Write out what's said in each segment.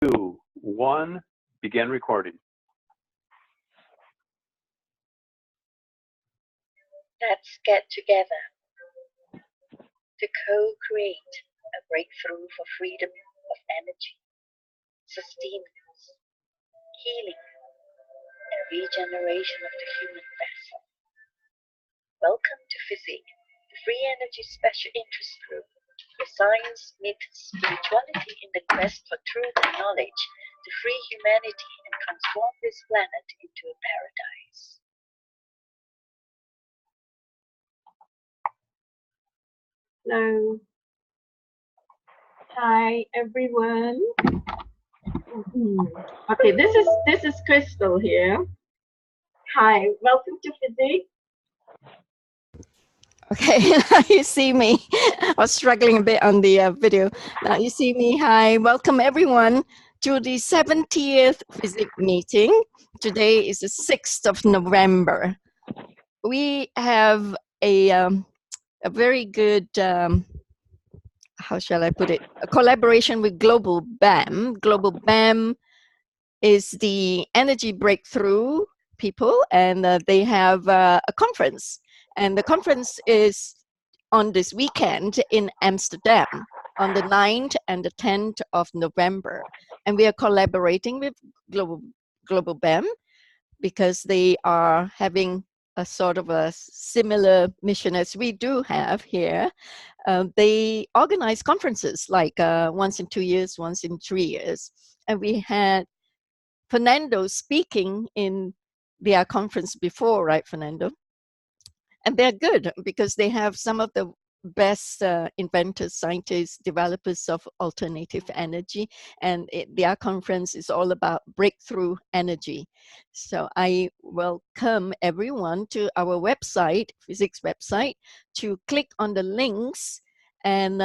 2, 1, begin recording. Let's get together to co-create a breakthrough for freedom of energy, sustenance, healing, and regeneration of the human vessel. Welcome to FESIG, the Free Energy Special Interest Group, where science meets spirituality in the quest for truth and knowledge to free humanity and transform this planet into a paradise. Hello. Hi everyone. Okay, this is Crystal here. Hi, welcome to FESIG. Okay, now you see me. I was struggling a bit on the video. Now you see me. Hi, welcome everyone to the 70th FESIG meeting. Today is the 6th of November. We have a very good, how shall I put it, a collaboration with Global BAM. Global BAM is the energy breakthrough people, and they have a conference. And the conference is on this weekend in Amsterdam on the 9th and the 10th of November. And we are collaborating with Global BAM because they are having a sort of a similar mission as we do have here. They organize conferences like once in 2 years, once in 3 years. And we had Fernando speaking in their conference before, right, Fernando? And they're good because they have some of the best inventors, scientists, developers of alternative energy. And their conference is all about breakthrough energy. So I welcome everyone to our website, FESIG's website, to click on the links and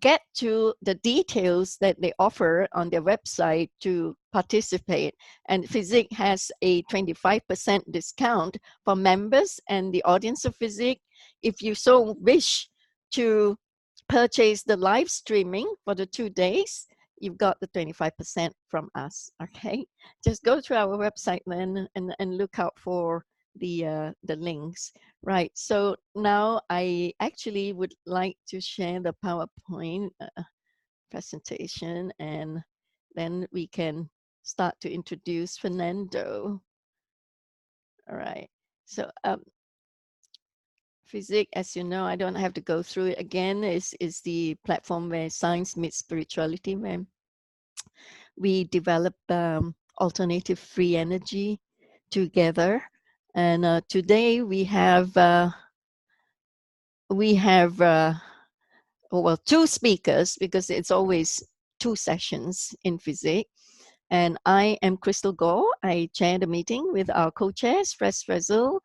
get to the details that they offer on their website to participate. And FESIG has a 25% discount for members and the audience of FESIG. If you so wish to purchase the live streaming for the 2 days, you've got the 25% from us, okay? Just go to our website then and look out for the links. Right, so now I actually would like to share the PowerPoint presentation, and then we can start to introduce Fernando. All right, so FESIG, as you know, I don't have to go through it again, is the platform where science meets spirituality, where we develop alternative free energy together. And today we have well, 2 speakers, because it's always 2 sessions in FESIG. And I am Crystal Gore. I chair the meeting with our co-chairs, Fres Frezel,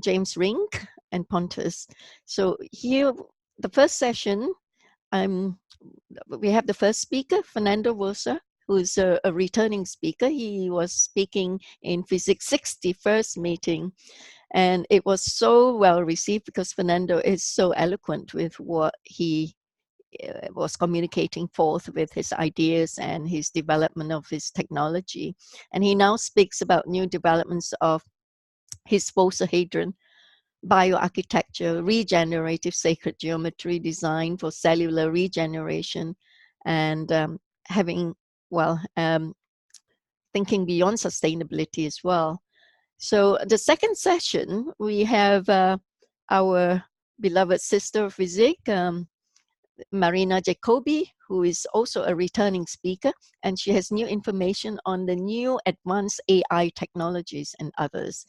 James Rink, and Pontus. So here, the first session, we have the first speaker, Fernando Vossa, who's a returning speaker. He was speaking in FESIG's 61st meeting. And it was so well received because Fernando is so eloquent with what he was communicating forth with his ideas and his development of his technology. And he now speaks about new developments of his Vasa-hedron, bioarchitecture, regenerative sacred geometry design for cellular regeneration, and thinking beyond sustainability as well. So the second session, we have our beloved sister of FESIG, Marina Jacobi, who is also a returning speaker, and she has new information on the new advanced AI technologies and others.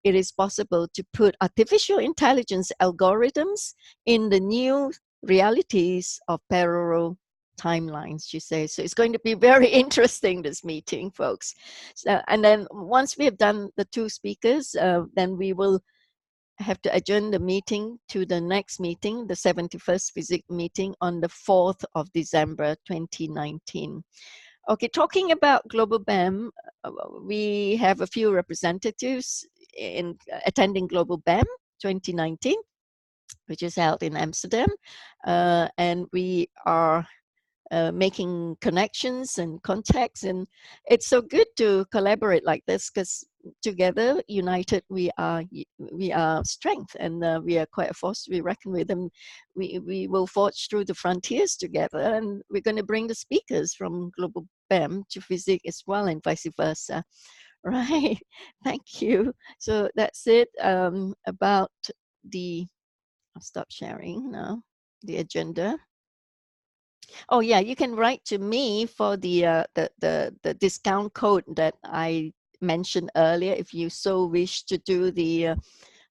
It is possible to put artificial intelligence algorithms in the new realities of parallel timelines, she says. So it's going to be very interesting, this meeting, folks. So, and then once we have done the 2 speakers, then we will have to adjourn the meeting to the next meeting, the 71st FESIG meeting on the 4th of December 2019. Okay, talking about Global BAM, we have a few representatives in attending Global BAM 2019, which is held in Amsterdam, and we are making connections and contacts. And it's so good to collaborate like this, because together, united, we are strength, and we are quite a force to be reckoned with. And we will forge through the frontiers together, and we're going to bring the speakers from Global BAM to FESIG as well, and vice versa. Right. Thank you. So that's it about the, I'll stop sharing now, the agenda. Oh yeah, you can write to me for the discount code that I mentioned earlier. If you so wish to do the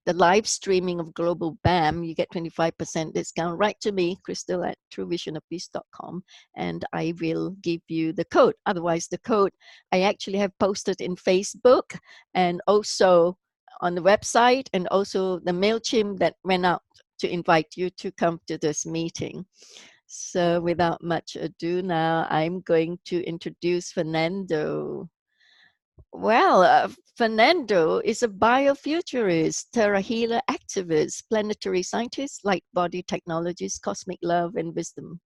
live streaming of Global BAM, you get 25% discount. Write to me, Crystal at truevisionofpeace.com, and I will give you the code. Otherwise, the code I actually have posted in Facebook and also on the website, and also the MailChimp that went out to invite you to come to this meeting. So without much ado now, I'm going to introduce Fernando. Well, Fernando is a biofuturist, terra healer activist, planetary scientist, light body technologist, cosmic love, and wisdom.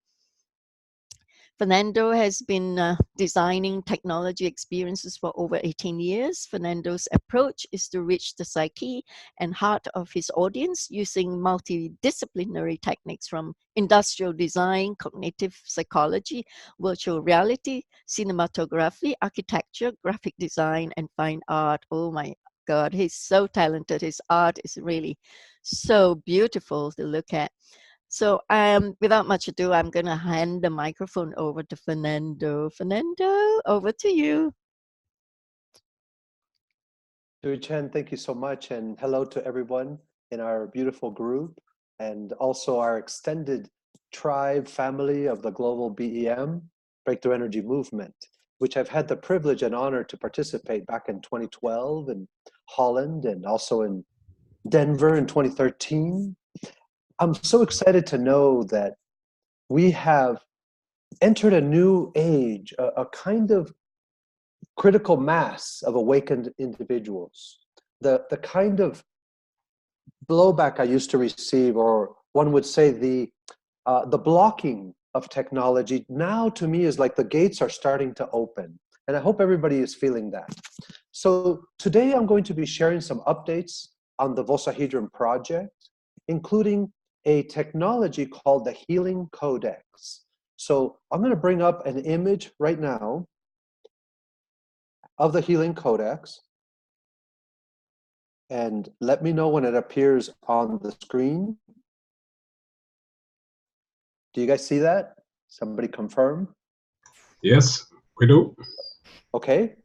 Fernando has been designing technology experiences for over 18 years. Fernando's approach is to reach the psyche and heart of his audience using multidisciplinary techniques from industrial design, cognitive psychology, virtual reality, cinematography, architecture, graphic design, and fine art. Oh my God, he's so talented. His art is really so beautiful to look at. So without much ado, I'm going to hand the microphone over to Fernando. Fernando, over to you. Chen, thank you so much, and hello to everyone in our beautiful group, and also our extended tribe family of the global BEM, Breakthrough Energy Movement, which I've had the privilege and honor to participate back in 2012 in Holland and also in Denver in 2013. I'm so excited to know that we have entered a new age, a kind of critical mass of awakened individuals. The kind of blowback I used to receive, or one would say the blocking of technology, now to me is like the gates are starting to open. And I hope everybody is feeling that. So today I'm going to be sharing some updates on the Vasa-hedron project, including a technology called the Healing Codex. So I'm going to bring up an image right now of the Healing Codex, and let me know when it appears on the screen. Do you guys see that? Somebody confirm? Yes, we do. Okay.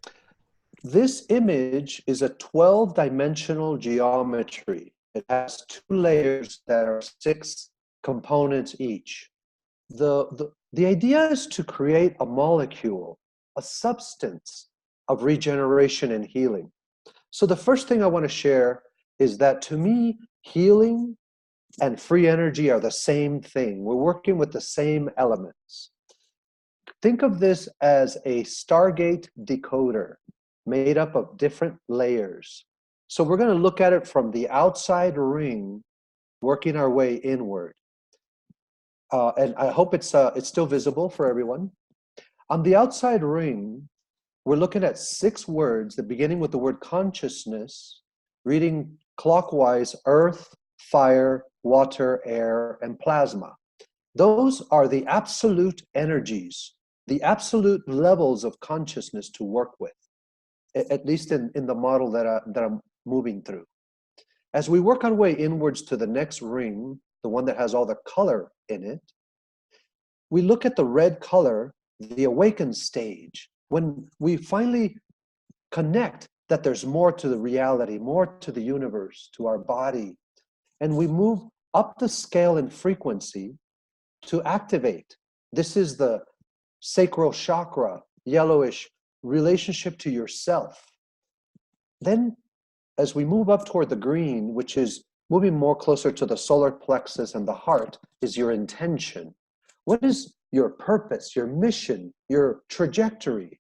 This image is a 12-dimensional geometry. It has 2 layers that are 6 components each. The idea is to create a molecule, a substance of regeneration and healing. So the first thing I want to share is that, to me, healing and free energy are the same thing. We're working with the same elements. Think of this as a StarGate decoder made up of different layers. So we're going to look at it from the outside ring, working our way inward. And I hope it's still visible for everyone. On the outside ring, we're looking at 6 words, the beginning with the word consciousness, reading clockwise: earth, fire, water, air, and plasma. Those are the absolute energies, the absolute levels of consciousness to work with, at least in the model that I'm moving through. As we work our way inwards to the next ring, the one that has all the color in it, we look at the red color, the awakened stage, when we finally connect that there's more to the reality, more to the universe, to our body, and we move up the scale in frequency to activate. This is the sacral chakra, yellowish, relationship to yourself. Then as we move up toward the green, which is moving more closer to the solar plexus and the heart, is your intention. What is your purpose, your mission, your trajectory?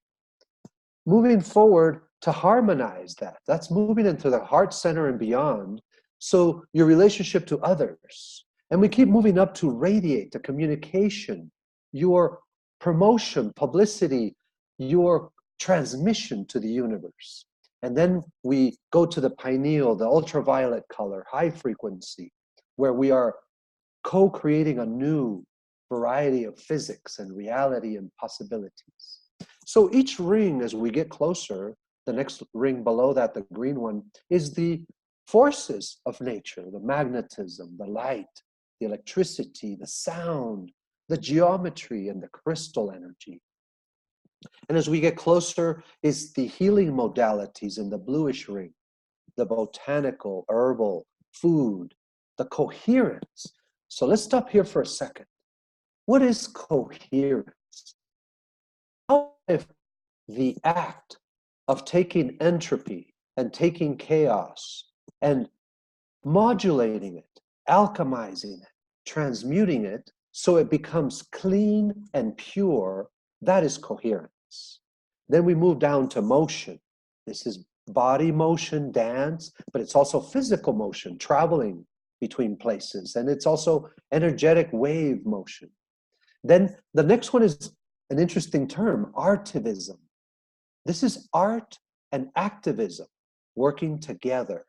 Moving forward to harmonize that. That's moving into the heart center and beyond. So your relationship to others. And we keep moving up to radiate, to communication, your promotion, publicity, your transmission to the universe. And then we go to the pineal, the ultraviolet color, high frequency, where we are co-creating a new variety of physics and reality and possibilities. So each ring, as we get closer, the next ring below that, the green one, is the forces of nature, the magnetism, the light, the electricity, the sound, the geometry, and the crystal energy. And as we get closer is the healing modalities in the bluish ring, the botanical, herbal, food, the coherence. So let's stop here for a second. What is coherence? How if the act of taking entropy and taking chaos and modulating it, alchemizing it, transmuting it, so it becomes clean and pure, that is coherence. Then we move down to motion. This is body motion, dance, but it's also physical motion, traveling between places, and it's also energetic wave motion. Then the next one is an interesting term, Artivism. This is art and activism working together.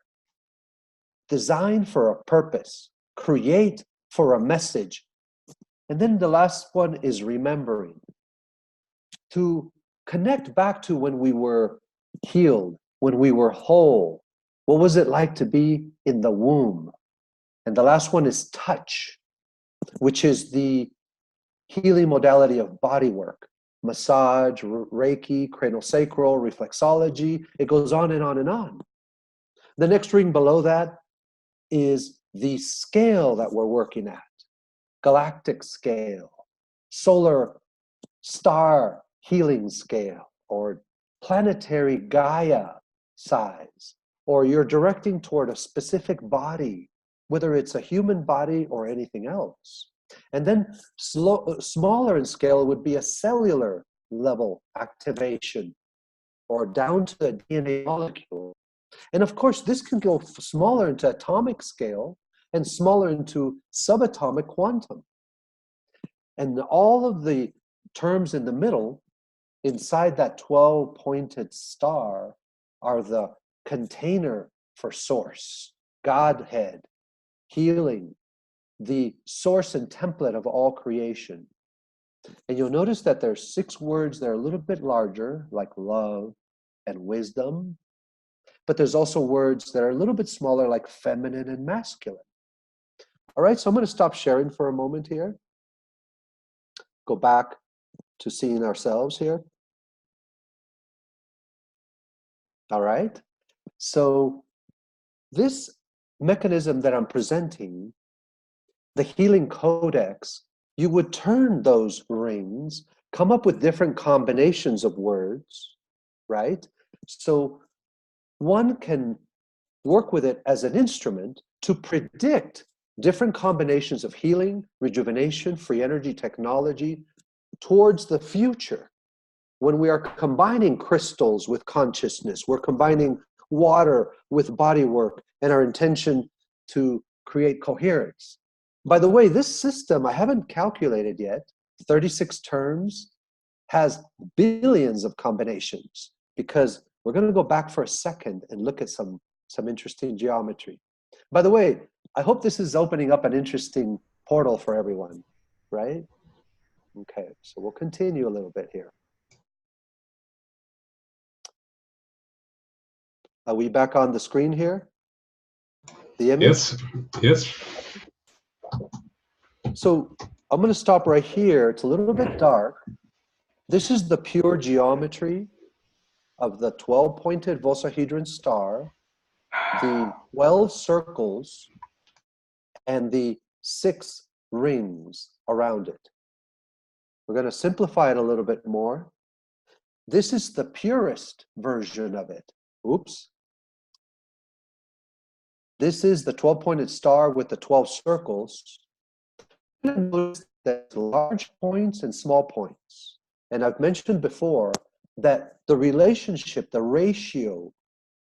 Design for a purpose, create for a message. And then the last one is remembering. To connect back to when we were healed, when we were whole. What was it like to be in the womb? And the last one is touch, which is the healing modality of body work. Massage, Reiki, craniosacral, reflexology. It goes on and on and on. The next ring below that is the scale that we're working at. Galactic scale, solar star healing scale, or planetary Gaia size, or you're directing toward a specific body, whether it's a human body or anything else. And then smaller in scale would be a cellular level activation, or down to the DNA molecule. And of course, this can go smaller into atomic scale and smaller into subatomic quantum. And all of the terms in the middle, inside that 12-pointed star, are the container for source, Godhead, healing, the source and template of all creation. And you'll notice that there's 6 words that are a little bit larger, like love and wisdom. But there's also words that are a little bit smaller, like feminine and masculine. All right, so I'm going to stop sharing for a moment here. Go back to seeing ourselves here. All right, so this mechanism that I'm presenting, the Healing Codex, you would turn those rings, come up with different combinations of words, right? So one can work with it as an instrument to predict different combinations of healing, rejuvenation, free energy technology towards the future. When we are combining crystals with consciousness, we're combining water with body work and our intention to create coherence. By the way, this system, I haven't calculated yet, 36 terms, has billions of combinations, because we're going to go back for a second and look at some interesting geometry. By the way, I hope this is opening up an interesting portal for everyone, right? Okay, so we'll continue a little bit here. Are we back on the screen here? The image? Yes, yes. So I'm going to stop right here. It's a little bit dark. This is the pure geometry of the 12-pointed Vossahedron star, the 12 circles, and the 6 rings around it. We're going to simplify it a little bit more. This is the purest version of it. Oops. This is the 12-pointed star with the 12 circles. Notice that large points and small points. And I've mentioned before that the relationship, the ratio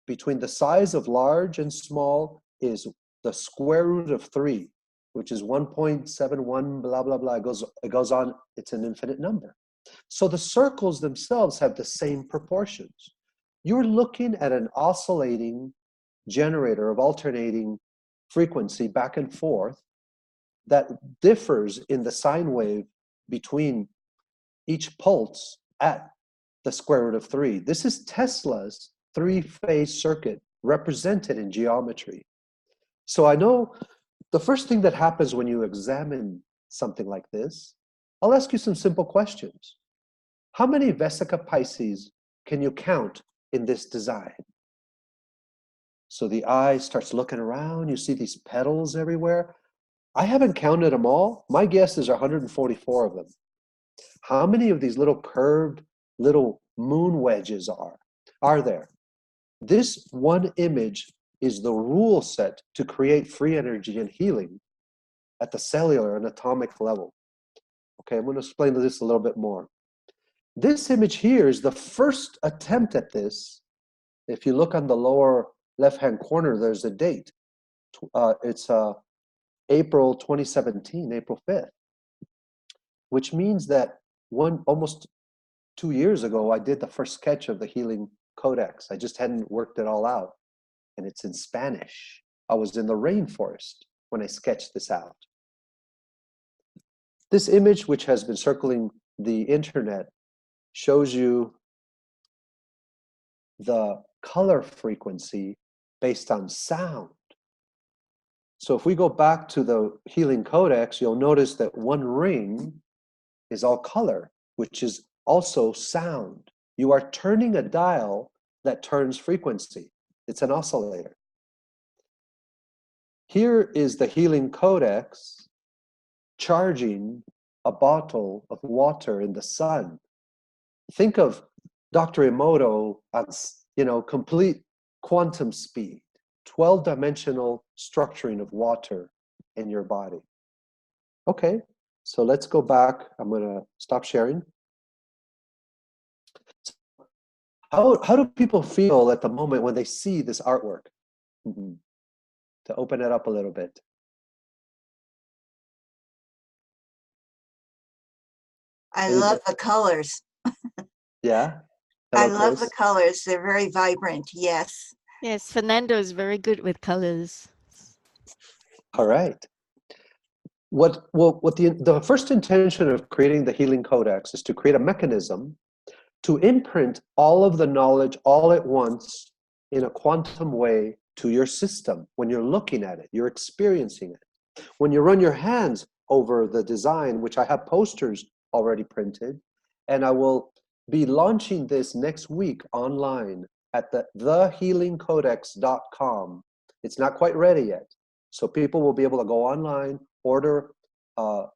between the size of large and small is the square root of 3, which is 1.71, blah, blah, blah. It goes on, it's an infinite number. So the circles themselves have the same proportions. You're looking at an oscillating generator of alternating frequency back and forth that differs in the sine wave between each pulse at the square root of 3. This is Tesla's three-phase circuit represented in geometry. So I know the first thing that happens when you examine something like this, I'll ask you some simple questions. How many Vesica Pisces can you count in this design? So the eye starts looking around, you see these petals everywhere. I haven't counted them all. My guess is 144 of them. How many of these little curved little moon wedges are there? This one image is the rule set to create free energy and healing at the cellular and atomic level. Okay, I'm going to explain this a little bit more. This image here is the first attempt at this. If you look on the lower left-hand corner, there's a date. It's April 2017, April 5th, which means that almost 2 years ago, I did the first sketch of the Healing Codex. I just hadn't worked it all out, and it's in Spanish. I was in the rainforest when I sketched this out. This image, which has been circling the internet, shows you the color frequency based on sound. So if we go back to the Healing Codex, you'll notice that one ring is all color, which is also sound. You are turning a dial that turns frequency. It's an oscillator. Here is the Healing Codex charging a bottle of water in the sun. Think of Dr. Emoto as, complete quantum speed, 12-dimensional structuring of water in your body. Okay, so let's go back. I'm going to stop sharing. How do people feel at the moment when they see this artwork? To open it up a little bit. I love the colors. Yeah? I Hello, love Chris. the colors. They're very vibrant. Yes. Yes, Fernando is very good with colors. All right. What the first intention of creating the Healing Codex is to create a mechanism to imprint all of the knowledge all at once in a quantum way to your system. When you're looking at it, you're experiencing it. When you run your hands over the design, which I have posters already printed, and I will be launching this next week online at thehealingcodex.com. It's not quite ready yet. So people will be able to go online, order a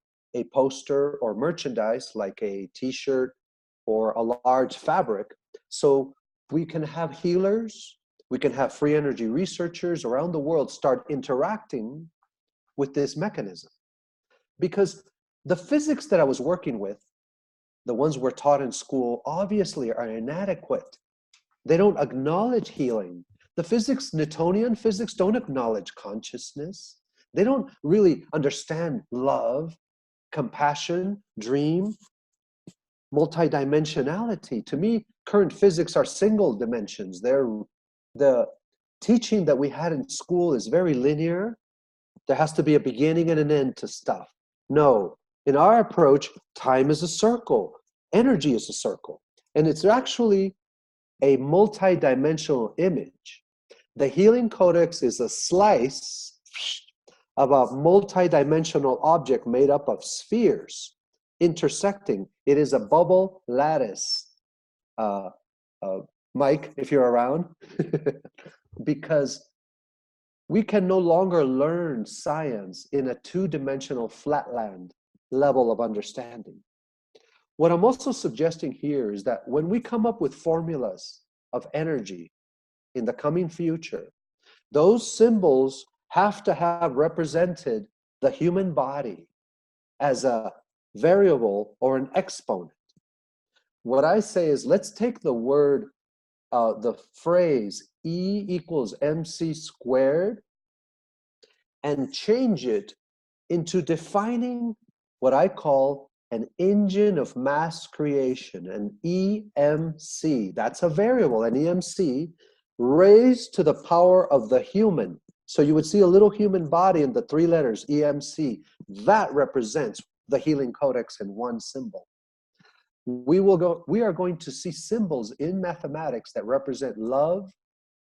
poster or merchandise like a t-shirt or a large fabric. So we can have healers, we can have free energy researchers around the world start interacting with this mechanism. Because the physics that I was working with, the ones we're taught in school, obviously are inadequate. They don't acknowledge healing. The Newtonian physics don't acknowledge consciousness. They don't really understand love, compassion, dream, multidimensionality. To me, current physics are single dimensions. The teaching that we had in school is very linear. There has to be a beginning and an end to stuff. No, in our approach, time is a circle, energy is a circle, and it's actually a multidimensional image. The Healing Codex is a slice of a multidimensional object made up of spheres intersecting. It is a bubble lattice. Mike, if you're around, because we can no longer learn science in a two-dimensional flatland level of understanding. What I'm also suggesting here is that when we come up with formulas of energy in the coming future, those symbols have to have represented the human body as a variable or an exponent. What I say is, let's take the word, the phrase E equals mc squared and change it into defining what I call an engine of mass creation, an EMC. That's a variable, an EMC, raised to the power of the human. So you would see a little human body in the 3 letters, EMC. That represents the Healing Codex in one symbol. We are going to see symbols in mathematics that represent love,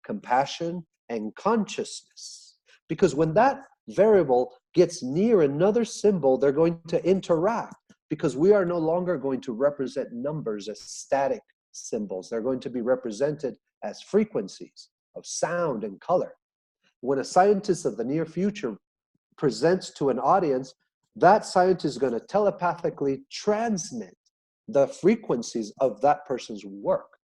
compassion, and consciousness. Because when that variable gets near another symbol, they're going to interact, because we are no longer going to represent numbers as static symbols. They're going to be represented as frequencies of sound and color. When a scientist of the near future presents to an audience, that scientist is going to telepathically transmit the frequencies of that person's work.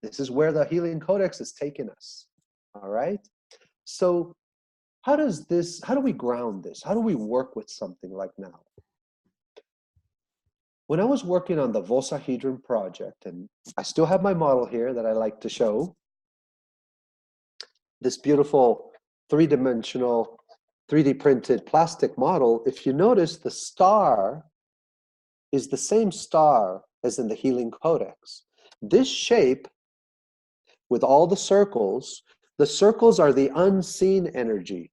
This is where the Healing Codex has taken us. All right? So how do we ground this? How do we work with something like now? When I was working on the Vasa-hedron project, and I still have my model here that I like to show, this beautiful 3-dimensional, 3D printed plastic model, if you notice, the star is the same star as in the Healing Codex. This shape, with all the circles are the unseen energy.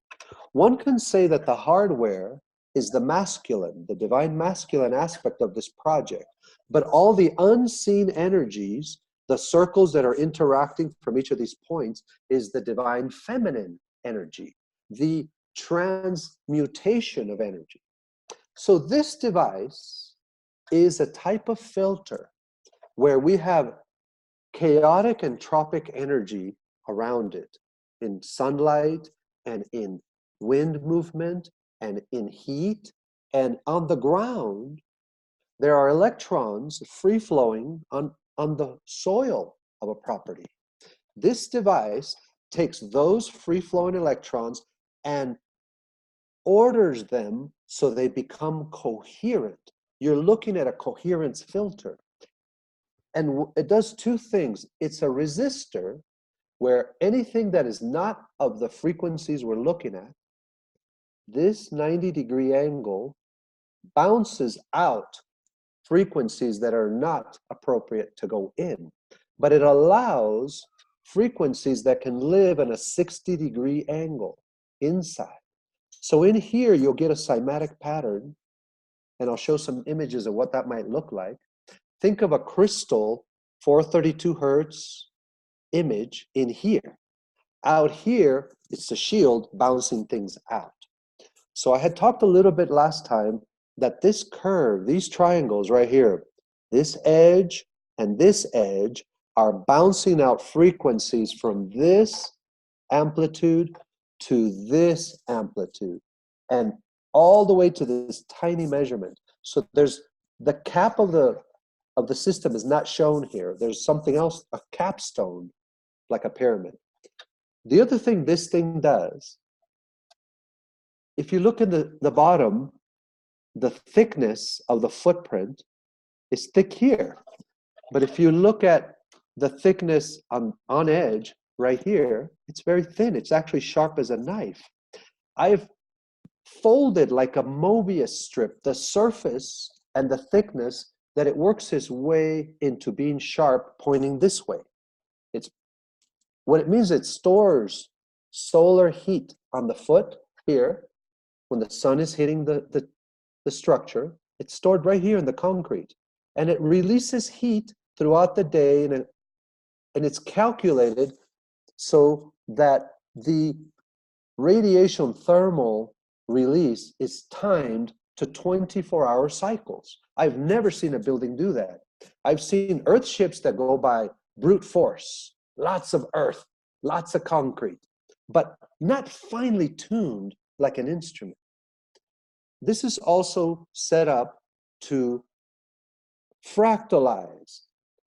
One can say that the hardware is the masculine, the divine masculine aspect of this project, but all the unseen energies, the circles that are interacting from each of these points, is the divine feminine energy, the transmutation of energy. So this device is a type of filter where we have chaotic and tropic energy around it, in sunlight and in wind movement and in heat, and on the ground there are electrons free-flowing on the soil of a property. This device takes those free-flowing electrons and orders them so they become coherent. You're looking at a coherence filter. And it does 2 things. It's a resistor where anything that is not of the frequencies we're looking at, this 90-degree angle bounces out frequencies that are not appropriate to go in. But it allows frequencies that can live in a 60-degree angle inside. So in here, you'll get a cymatic pattern, and I'll show some images of what that might look like. Think of a crystal 432 hertz image in here. Out here, it's a shield bouncing things out. So I had talked a little bit last time that this curve, these triangles right here, this edge and this edge are bouncing out frequencies from this amplitude to this amplitude and all the way to this tiny measurement. So there's the cap of the system is not shown here. There's something else, a capstone, like a pyramid. The other thing this thing does, if you look at the bottom, the thickness of the footprint is thick here. But if you look at the thickness on edge right here, it's very thin. It's actually sharp as a knife. I've folded like a Mobius strip the surface and the thickness that it works its way into being sharp, pointing this way. What it means, it stores solar heat on the foot here. When the sun is hitting the structure, it's stored right here in the concrete. And it releases heat throughout the day, and it's calculated so that the radiation thermal release is timed to 24-hour cycles. I've never seen a building do that. I've seen earth ships that go by brute force, lots of earth, lots of concrete, but not finely tuned like an instrument. This is also set up to fractalize,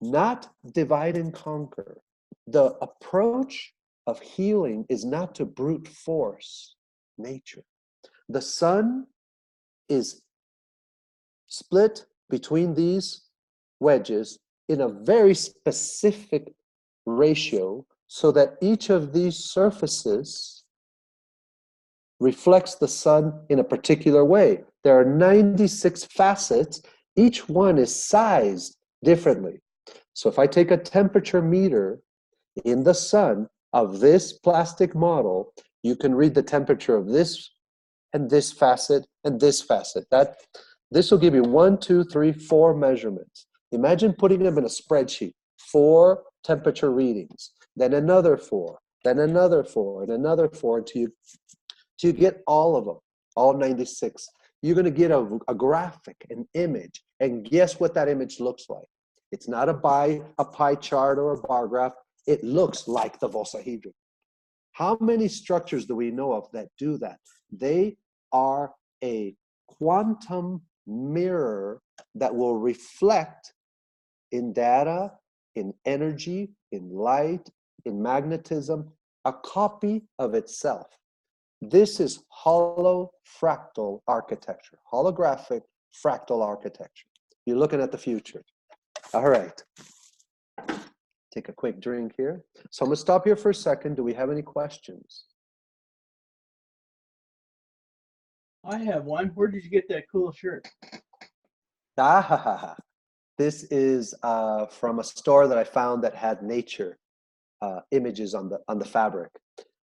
not divide and conquer. The approach of healing is not to brute force nature. The sun is split between these wedges in a very specific ratio so that each of these surfaces reflects the sun in a particular way. There are 96 facets, Each one is sized differently. So if I take a temperature meter in the sun of this plastic model, you can read the temperature of this and this facet and this facet. This will give you 1, 2, 3, 4 measurements. Imagine putting them in a spreadsheet, 4 temperature readings, then another 4, then another 4, and another 4 until you get all of them, all 96. You're going to get a graphic, an image, and guess what that image looks like? It's not a pie chart or a bar graph. It looks like the Vossahedron. How many structures do we know of that do that? They are a quantum mirror that will reflect in data, in energy, in light, in magnetism, a copy of itself. This is holofractal architecture, holographic fractal architecture. You're looking at the future. All right. Take a quick drink here. So I'm going to stop here for a second. Do we have any questions? I have one. Where did you get that cool shirt? This is from a store that I found that had nature images on the fabric.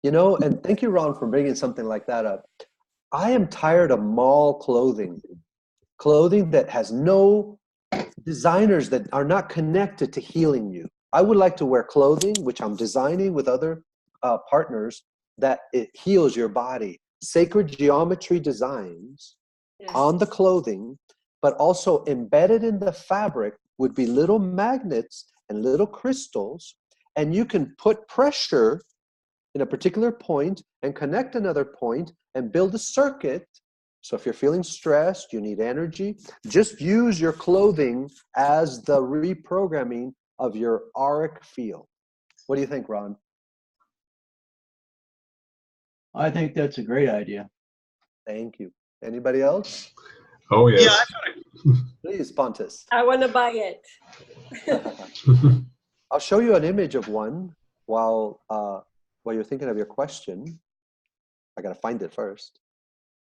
You know, and thank you, Ron, for bringing something like that up. I am tired of mall clothing that has no designers that are not connected to healing you. I would like to wear clothing, which I'm designing with other partners, that it heals your body. Sacred geometry designs on the clothing, but also embedded in the fabric would be little magnets and little crystals, and you can put pressure in a particular point and connect another point and build a circuit. So if you're feeling stressed, you need energy, just use your clothing as the reprogramming of your auric field. What do you think, Ron? I think that's a great idea. Thank you. Anybody else? Oh, yes. Yeah, Please, Pontus. I want to buy it. I'll show you an image of one while you're thinking of your question. I got to find it first.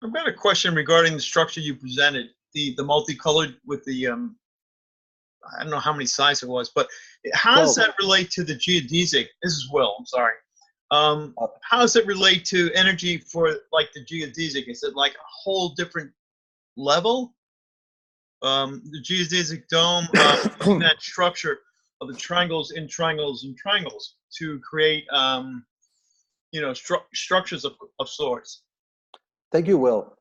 I've got a question regarding the structure you presented, the multicolored with the I don't know how many sides it was, but how does that relate to the geodesic? This is Will, I'm sorry. How does it relate to energy for like the geodesic? Is it like a whole different level? The geodesic dome, using that structure of the triangles in triangles and triangles to create, you know, structures of sorts. Thank you, Will.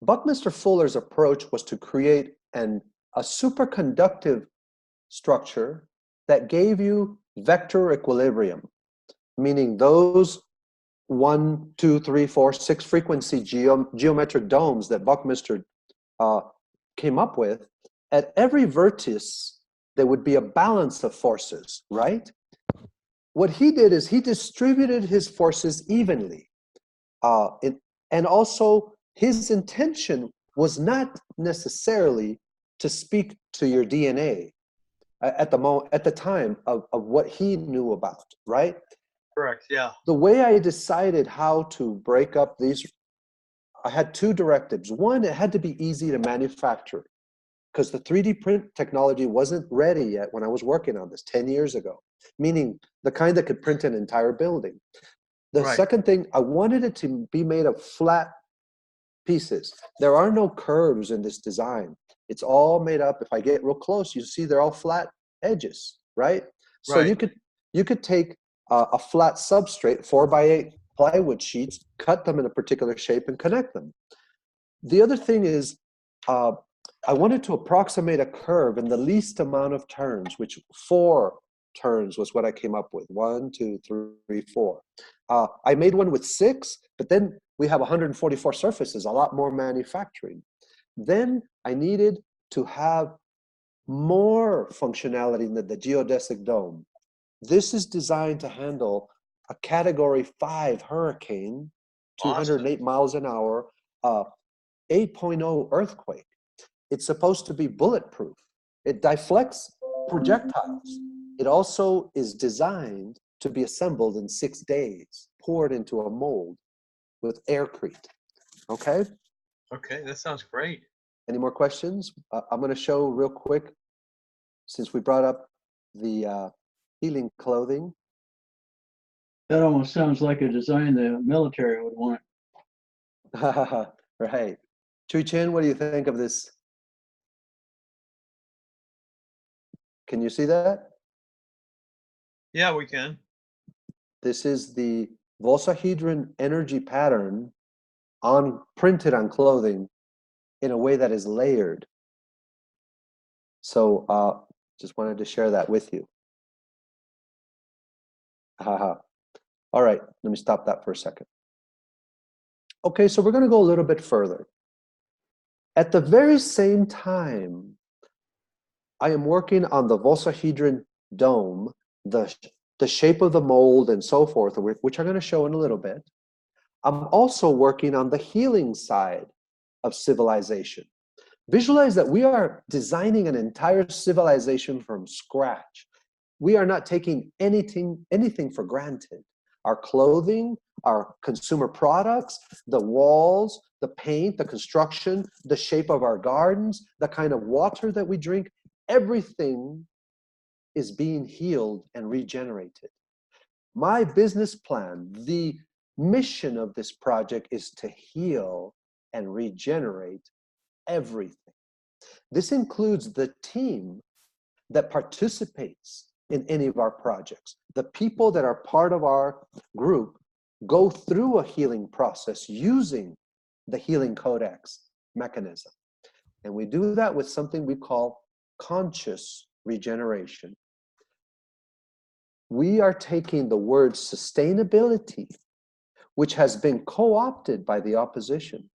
Buckminster Fuller's approach was to create a superconductive structure that gave you vector equilibrium, meaning those 1, 2, 3, 4, 6 frequency geometric domes that Buckminster came up with. At every vertex, there would be a balance of forces, right? What he did is he distributed his forces evenly. And also, his intention was not necessarily to speak to your DNA at the time of what he knew about, right? Correct, yeah. The way I decided how to break up these, I had 2 directives. One, it had to be easy to manufacture because the 3D print technology wasn't ready yet when I was working on this 10 years ago, meaning the kind that could print an entire building. The second thing, I wanted it to be made of flat pieces. There are no curves in this design. It's all made up. If I get real close, you see they're all flat edges, right? So you could take a flat substrate, 4x8 plywood sheets, cut them in a particular shape and connect them. The other thing is, I wanted to approximate a curve in the least amount of turns, which 4 turns was what I came up with. 1, 2, 3, 4. I made one with 6, but then we have 144 surfaces, a lot more manufacturing. Then I needed to have more functionality than the geodesic dome. This is designed to handle a category 5 hurricane, 208 miles an hour, 8.0 earthquake. It's supposed to be bulletproof. It deflects projectiles. It also is designed to be assembled in 6 days, poured into a mold with aircrete. Okay? Okay, that sounds great. Any more questions? I'm going to show real quick, since we brought up the healing clothing. That almost sounds like a design the military would want. Right. Chui Chin, what do you think of this? Can you see that? Yeah, we can. This is the Vasa-hedron energy pattern printed on clothing in a way that is layered. So just wanted to share that with you. All right, let me stop that for a second. Okay, so we're going to go a little bit further. At the very same time, I am working on the Vossahedron dome, the shape of the mold and so forth, which I'm going to show in a little bit. I'm also working on the healing side of civilization. Visualize that we are designing an entire civilization from scratch. We are not taking anything for granted. Our clothing, our consumer products, the walls, the paint, the construction, the shape of our gardens, the kind of water that we drink, everything is being healed and regenerated. My business plan, the mission of this project is to heal and regenerate everything. This includes the team that participates in any of our projects. The people that are part of our group go through a healing process using the Healing Codex mechanism. And we do that with something we call conscious regeneration. We are taking the word sustainability, which has been co-opted by the opposition.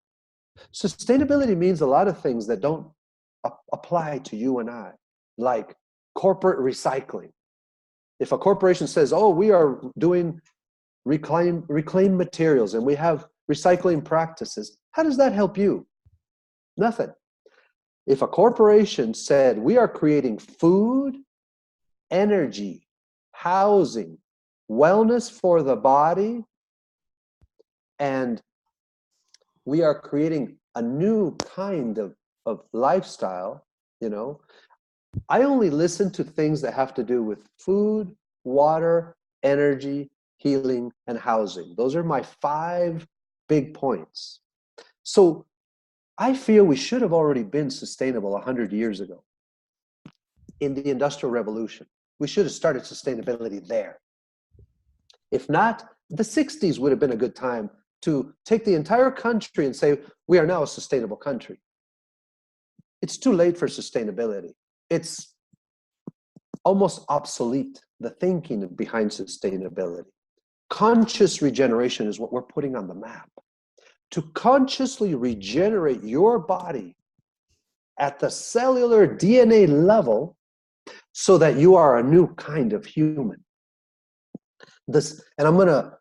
Sustainability means a lot of things that don't apply to you and I, like corporate recycling. If a corporation says, oh, we are doing reclaimed materials and we have recycling practices, how does that help you? Nothing. If a corporation said, we are creating food, energy, housing, wellness for the body, and we are creating a new kind of lifestyle, you know, I only listen to things that have to do with food, water, energy, healing, and housing. Those are my 5 big points. So I feel we should have already been sustainable 100 years ago. In the Industrial Revolution, we should have started sustainability there. If not, the 60s would have been a good time to take the entire country and say, we are now a sustainable country. It's too late for sustainability. It's almost obsolete, the thinking behind sustainability. Conscious regeneration is what we're putting on the map. To consciously regenerate your body at the cellular DNA level so that you are a new kind of human. And I'm going to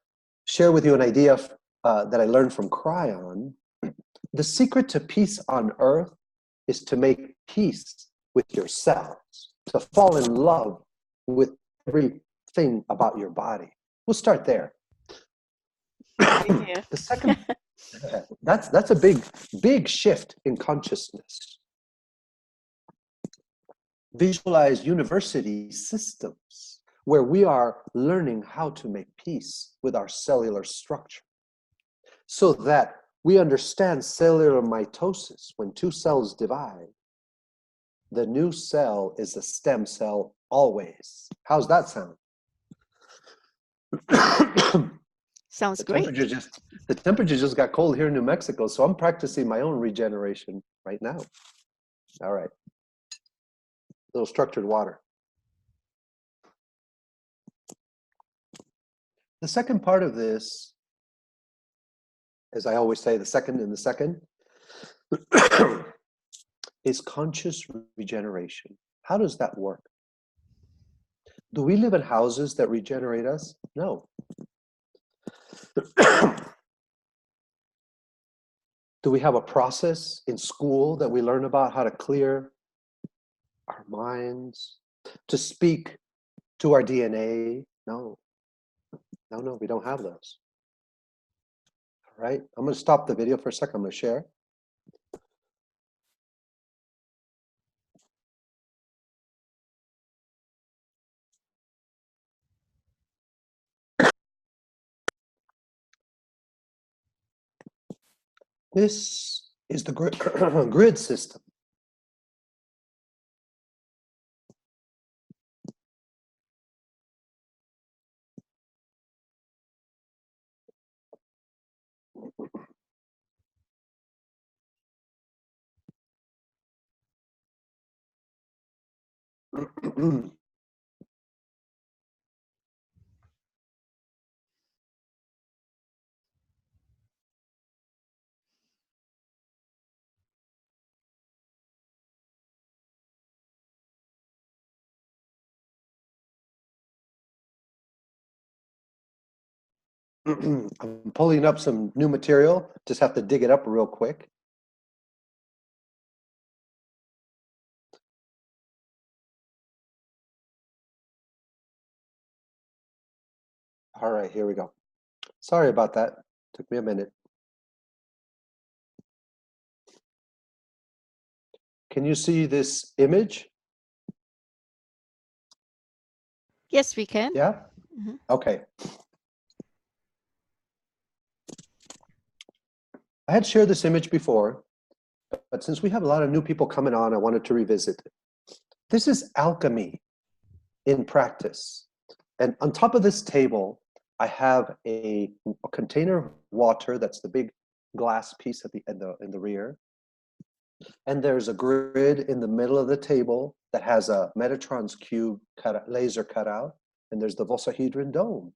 share with you an idea that I learned from Cryon. The secret to peace on earth is to make peace with yourselves, to fall in love with everything about your body. We'll start there. The second, that's a big shift in consciousness. Visualize university systems where we are learning how to make peace with our cellular structure so that we understand cellular mitosis. When 2 cells divide, the new cell is a stem cell always. How's that sound? Sounds great. The temperature just got cold here in New Mexico, so I'm practicing my own regeneration right now. All right. A little structured water. The second part of this, as I always say, the second in the second, is conscious regeneration. How does that work? Do we live in houses that regenerate us? No. Do we have a process in school that we learn about how to clear our minds, to speak to our DNA? No. No, we don't have those. All right, I'm going to stop the video for a second. I'm going to share. This is the grid, grid system. I'm pulling up some new material. Just have to dig it up real quick. All right, here we go. Sorry about that. Took me a minute. Can you see this image? Yes, we can. Yeah? Mhm. Okay. I had shared this image before, but since we have a lot of new people coming on, I wanted to revisit it. This is alchemy in practice. And on top of this table, I have a container of water. That's the big glass piece at in the rear. And there's a grid in the middle of the table that has a Metatron's cube laser cut out. And there's the Vasa-hedron dome.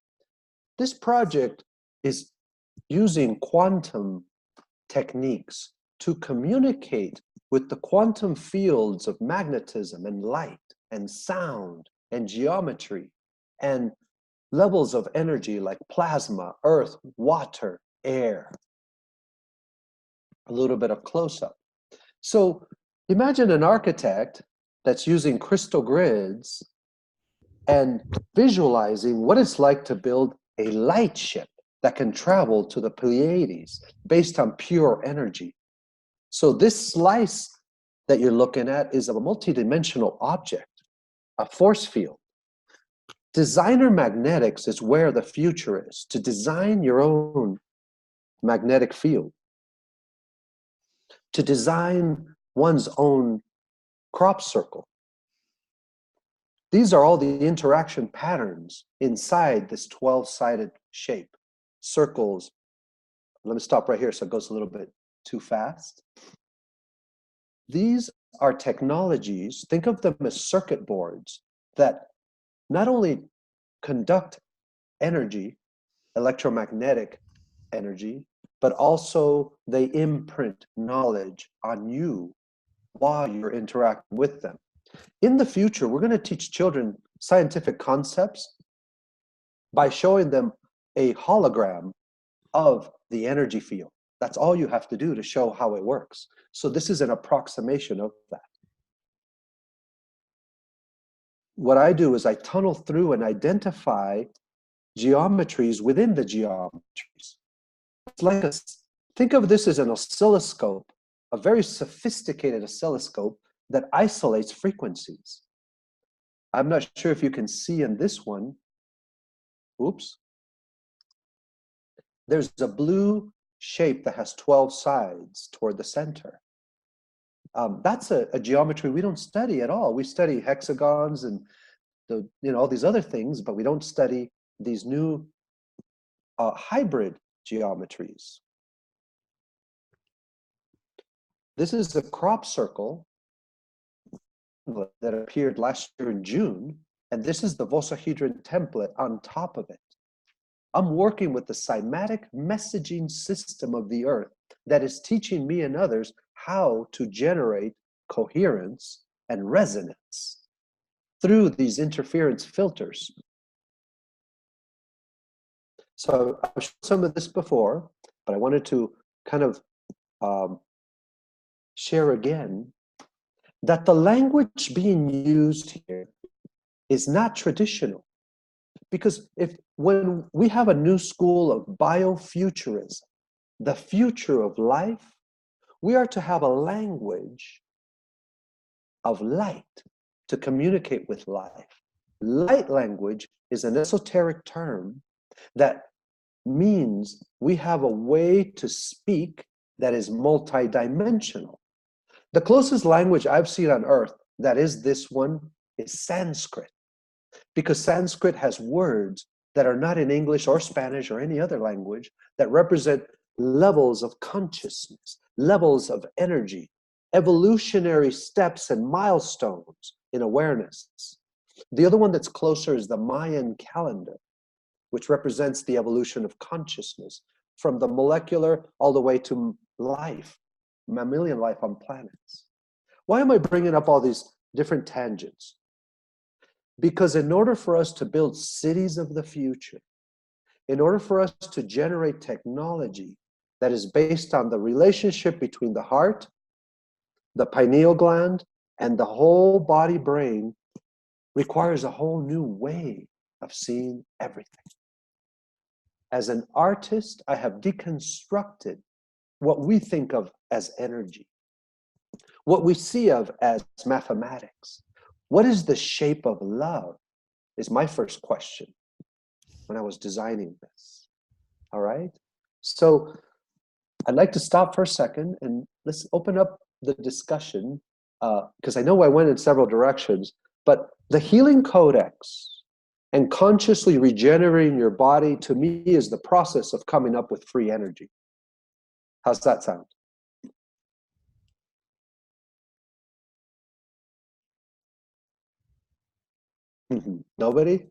This project is using quantum techniques to communicate with the quantum fields of magnetism and light and sound and geometry and levels of energy like plasma, earth, water, air. A little bit of close-up. So imagine an architect that's using crystal grids and visualizing what it's like to build a light ship that can travel to the Pleiades based on pure energy. So this slice that you're looking at is a multidimensional object, a force field. Designer magnetics is where the future is, to design your own magnetic field, to design one's own crop circle. These are all the interaction patterns inside this 12-sided shape. Circles. Let me stop right here so it goes a little bit too fast. These are technologies, think of them as circuit boards that not only conduct energy, electromagnetic energy, but also they imprint knowledge on you while you're interacting with them. In the future, we're going to teach children scientific concepts by showing them a hologram of the energy field. That's all you have to do to show how it works. So this is an approximation of that. What I do is I tunnel through and identify geometries within the geometries. It's like think of this as an oscilloscope, a very sophisticated oscilloscope that isolates frequencies. I'm not sure if you can see in this one. Oops. There's a blue shape that has 12 sides toward the center. That's a geometry we don't study at all. We study hexagons and all these other things, but we don't study these new hybrid geometries. This is the crop circle that appeared last year in June, and this is the Vossahedron template on top of it. I'm working with the cymatic messaging system of the earth that is teaching me and others how to generate coherence and resonance through these interference filters. So I've shown some of this before, but I wanted to kind of share again that the language being used here is not traditional. Because when we have a new school of biofuturism, the future of life, we are to have a language of light to communicate with life. Light language is an esoteric term that means we have a way to speak that is multidimensional. The closest language I've seen on earth that is this one is Sanskrit, because Sanskrit has words that are not in English or Spanish or any other language that represent levels of consciousness, levels of energy, evolutionary steps and milestones in awareness. The other one that's closer is the Mayan calendar, which represents the evolution of consciousness from the molecular all the way to life, mammalian life on planets. Why am I bringing up all these different tangents? Because in order for us to build cities of the future, in order for us to generate technology that is based on the relationship between the heart, the pineal gland, and the whole body brain, requires a whole new way of seeing everything. As an artist, I have deconstructed what we think of as energy, what we see of as mathematics. What is the shape of love is my first question when I was designing this. All right? So I'd like to stop for a second and let's open up the discussion, because I know I went in several directions, but the Healing Codex and consciously regenerating your body, to me, is the process of coming up with free energy. How's that sound? Nobody?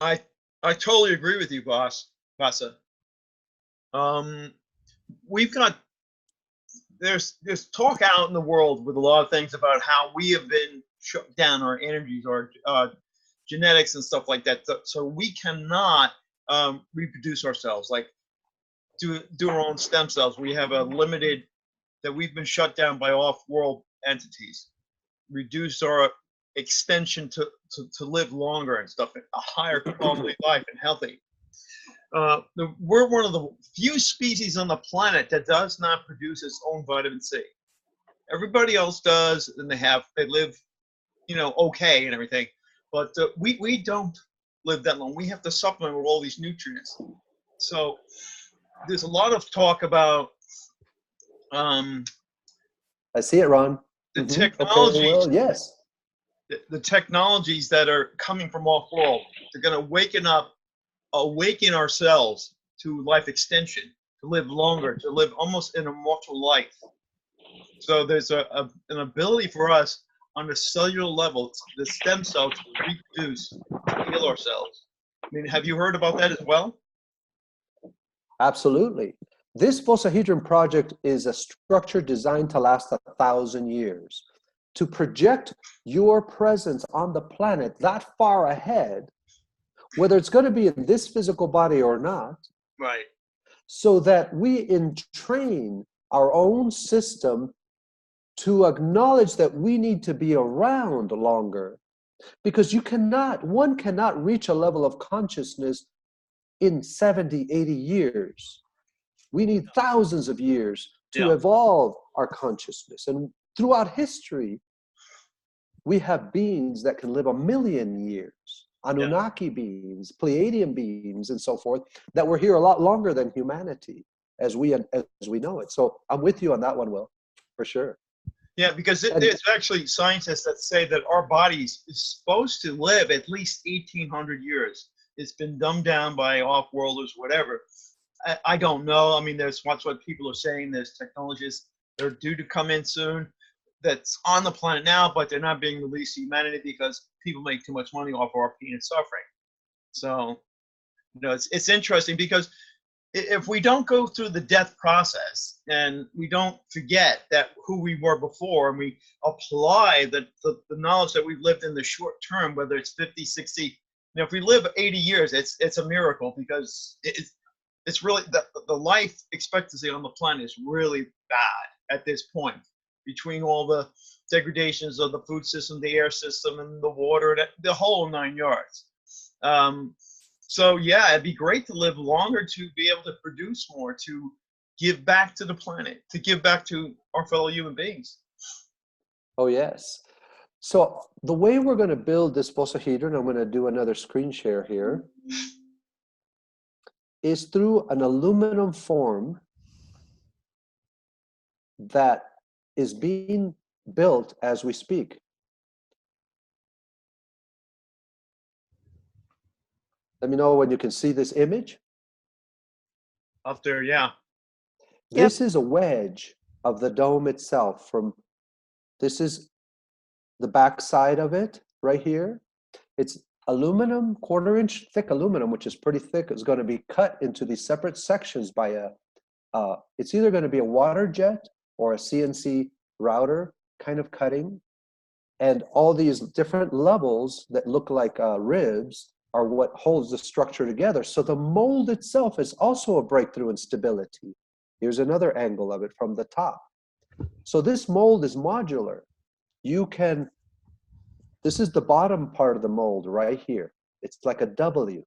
I totally agree with you, Vasa. We've got there's talk out in the world with a lot of things about how we have been shut down, our energies, our genetics and stuff like that. So we cannot reproduce ourselves, like do our own stem cells. We have a limited, that we've been shut down by off-world entities, reduce our extension to live longer and stuff, a higher quality of life and healthy. We're one of the few species on the planet that does not produce its own vitamin C. Everybody else does, and they live, okay and everything. But we don't live that long. We have to supplement with all these nutrients. So there's a lot of talk about I see it, Ron. the technologies. Okay, well, yes. The technologies that are coming from off-world. They're going to awaken ourselves to life extension, to live longer, to live almost an immortal life. So there's an ability for us on a cellular level, the stem cells, to reproduce, to heal ourselves. I mean, have you heard about that as well? Absolutely. This Vasa-hedron project is a structure designed to last 1,000 years. To project your presence on the planet that far ahead, whether it's going to be in this physical body or not, right? So that we entrain our own system to acknowledge that we need to be around longer, because one cannot reach a level of consciousness in 70, 80 years. We need thousands of years to evolve our consciousness. And throughout history, we have beings that can live 1,000,000 years. Anunnaki beings, Pleiadian beings, and so forth, that were here a lot longer than humanity as we know it. So I'm with you on that one, Will, for sure. Yeah, because there's actually scientists that say that our bodies is supposed to live at least 1,800 years. It's been dumbed down by off-worlders, whatever. I don't know. I mean, that's what people are saying. There's technologies that are due to come in soon that's on the planet now, but they're not being released to humanity because people make too much money off our pain and suffering. So, it's interesting, because if we don't go through the death process and we don't forget that who we were before, and we apply the knowledge that we've lived in the short term, whether it's 50, 60, if we live 80 years, it's a miracle, because it's really, the life expectancy on the planet is really bad at this point, between all the degradations of the food system, the air system, and the water, the whole 9 yards. So yeah, it'd be great to live longer, to be able to produce more, to give back to the planet, to give back to our fellow human beings. Oh, yes. So the way we're going to build this Vasa-hedron, I'm going to do another screen share here. is through an aluminum form that is being built as we speak. Let me know when you can see this image. Up there, yeah. This is a wedge of the dome itself. This is the back side of it right here. It's aluminum, 1/4 inch thick aluminum, which is pretty thick. It's going to be cut into these separate sections by it's either going to be a water jet or a CNC router kind of cutting. And all these different levels that look like ribs are what holds the structure together. So the mold itself is also a breakthrough in stability. Here's another angle of it from the top. So this mold is modular. This is the bottom part of the mold right here. It's like a W.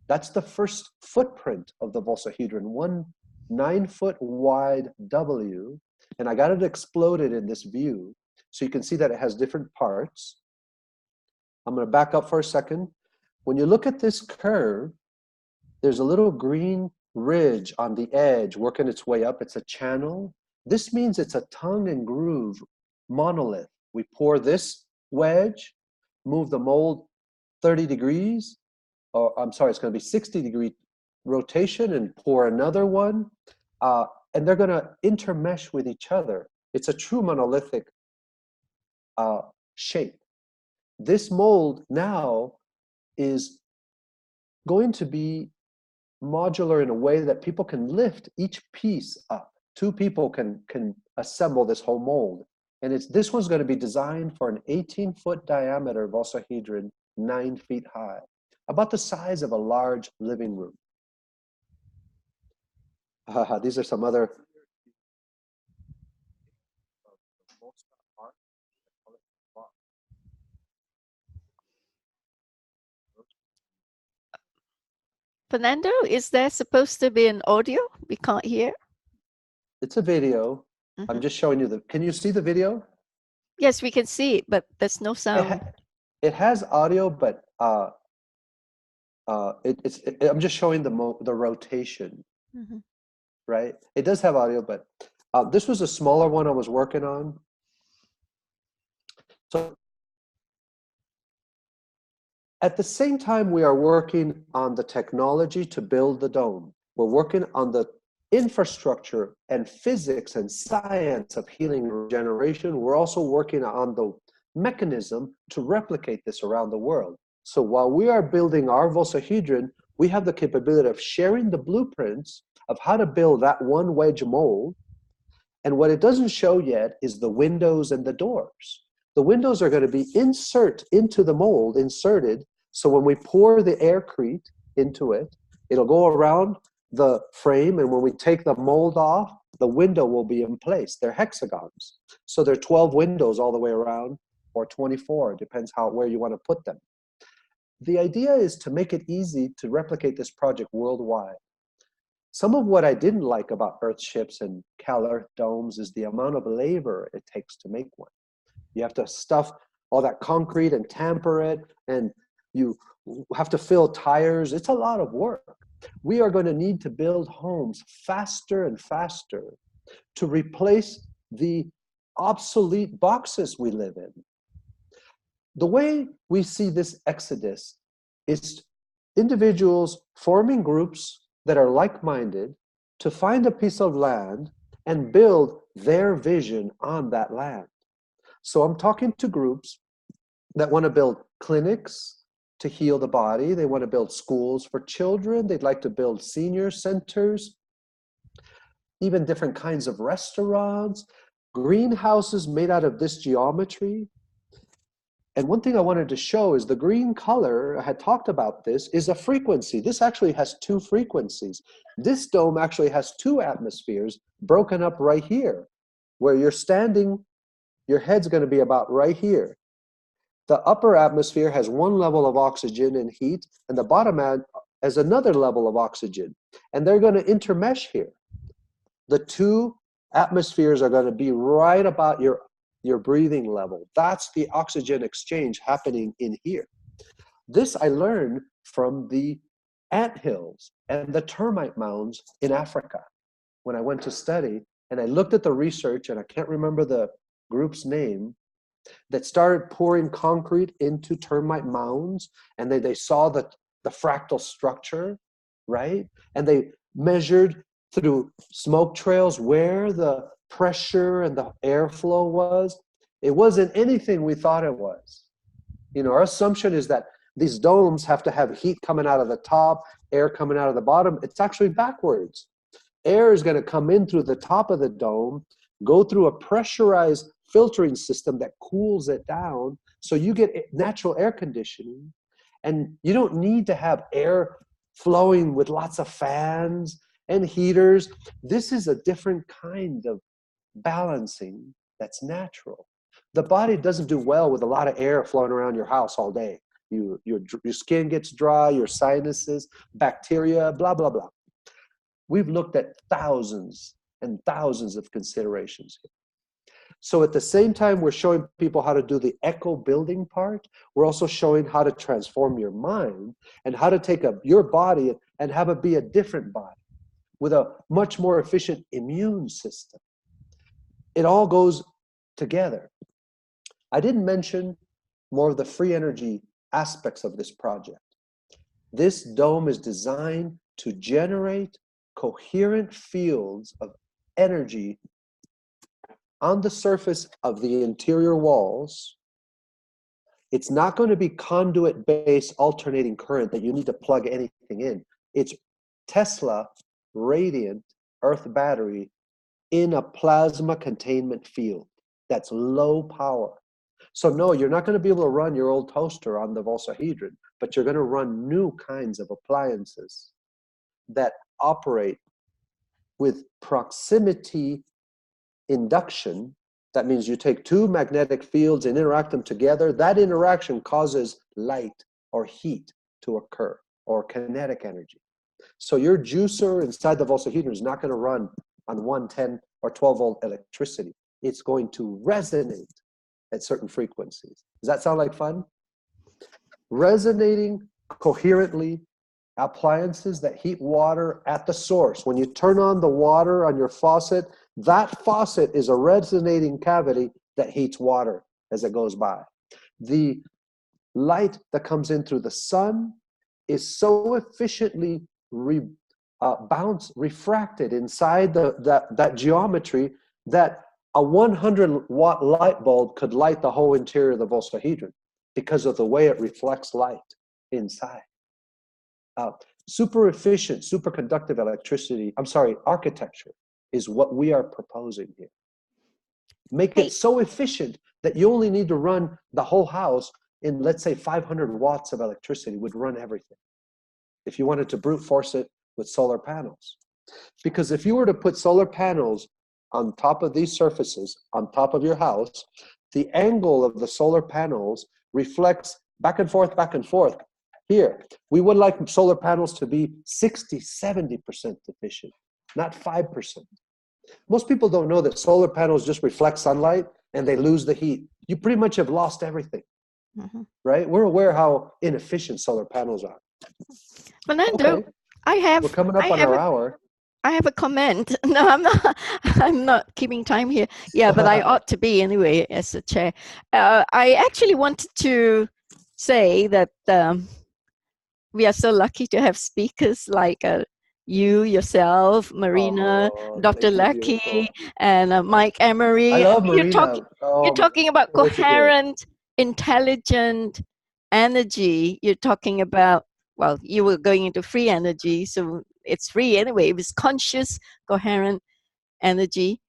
That's the first footprint of the Vossahedron, one 9-foot wide W. And I got it exploded in this view. So you can see that it has different parts. I'm going to back up for a second. When you look at this curve, there's a little green ridge on the edge working its way up. It's a channel. This means it's a tongue and groove monolith. We pour this wedge, move the mold 30 degrees, or I'm sorry, it's going to be 60-degree rotation, and pour another one. And they're going to intermesh with each other. It's a true monolithic shape. This mold now is going to be modular in a way that people can lift each piece up. 2 people can assemble this whole mold. And this one's going to be designed for an 18-foot diameter Vossahedron, 9 feet high, about the size of a large living room. These are some other. Fernando, is there supposed to be an audio? We can't hear. It's a video. I'm just showing you can you see the video? Yes, we can see it, but there's no sound. It has audio, but I'm just showing the rotation, right? It does have audio, but this was a smaller one I was working on. So at the same time, we are working on the technology to build the dome. We're working on the infrastructure and physics and science of healing and regeneration. We're also working on the mechanism to replicate this around the world. So while we are building our Vossahedron, we have the capability of sharing the blueprints of how to build that one wedge mold. And what it doesn't show yet is the windows and the doors. The windows are going to be inserted into the mold, so when we pour the aircrete into it, it'll go around the frame, and when we take the mold off, the window will be in place. They're hexagons. So there are 12 windows all the way around, or 24, it depends where you want to put them. The idea is to make it easy to replicate this project worldwide. Some of what I didn't like about Earthships and Cal-Earth domes is the amount of labor it takes to make one. You have to stuff all that concrete and tamper it, and you have to fill tires. It's a lot of work. We are going to need to build homes faster and faster to replace the obsolete boxes we live in. The way we see this exodus is individuals forming groups that are like-minded to find a piece of land and build their vision on that land. So I'm talking to groups that want to build clinics to heal the body. They want to build schools for children. They'd like to build senior centers, even different kinds of restaurants, greenhouses made out of this geometry. And one thing I wanted to show is the green color, I had talked about this, is a frequency. This actually has 2 frequencies. This dome actually has 2 atmospheres broken up right here. Where you're standing, your head's going to be about right here. The upper atmosphere has 1 level of oxygen and heat, and the bottom has another level of oxygen. And they're going to intermesh here. The 2 atmospheres are going to be right about your breathing level. That's the oxygen exchange happening in here. This I learned from the anthills and the termite mounds in Africa. When I went to study, and I looked at the research, and I can't remember the group's name, that started pouring concrete into termite mounds, and they saw the fractal structure, right? And they measured through smoke trails where the pressure and the airflow was. It wasn't anything we thought it was. You know, our assumption is that these domes have to have heat coming out of the top, air coming out of the bottom. It's actually backwards. Air is going to come in through the top of the dome, go through a pressurized filtering system that cools it down, so you get natural air conditioning, and you don't need to have air flowing with lots of fans and heaters. This is a different kind of balancing that's natural. The body doesn't do well with a lot of air flowing around your house all day. Your skin gets dry, your sinuses, bacteria, blah, blah, blah. We've looked at thousands and thousands of considerations here. So at the same time, we're showing people how to do the echo building part. We're also showing how to transform your mind and how to take your body and have it be a different body with a much more efficient immune system. It all goes together. I didn't mention more of the free energy aspects of this project. This dome is designed to generate coherent fields of energy on the surface of the interior walls. It's not going to be conduit-based alternating current that you need to plug anything in. It's Tesla radiant earth battery in a plasma containment field that's low power. So no, you're not going to be able to run your old toaster on the Vasa-hedron, but you're going to run new kinds of appliances that operate with proximity induction. That means you take two magnetic fields and interact them together. That interaction causes light or heat to occur, or kinetic energy. So your juicer inside the Vossahedron is not going to run on 110 or 12 volt electricity. It's going to resonate at certain frequencies. Does that sound like fun? Resonating coherently, appliances that heat water at the source. When you turn on the water on your faucet, that faucet is a resonating cavity that heats water as it goes by. The light that comes in through the sun is so efficiently refracted inside that geometry that a 100-watt light bulb could light the whole interior of the Vossahedron because of the way it reflects light inside. Super efficient, superconductive architecture is what we are proposing here. Make it so efficient that you only need to run the whole house in, let's say, 500 watts of electricity would run everything, if you wanted to brute force it with solar panels. Because if you were to put solar panels on top of these surfaces, on top of your house, the angle of the solar panels reflects back and forth, back and forth. Here, we would like solar panels to be 60-70% efficient, not 5%. Most people don't know that solar panels just reflect sunlight and they lose the heat. You pretty much have lost everything, right? We're aware how inefficient solar panels are. Fernando, okay. We're coming up on our hour. I have a comment. No, I'm not. I'm not keeping time here. Yeah, but I ought to be anyway as the chair. I actually wanted to say that we are so lucky to have speakers like you, yourself, Marina, Dr. Lackey, and Mike Emery. I love Marina. You're talking about coherent, intelligent energy. You're talking about, well, you were going into free energy, so it's free anyway. It was conscious, coherent energy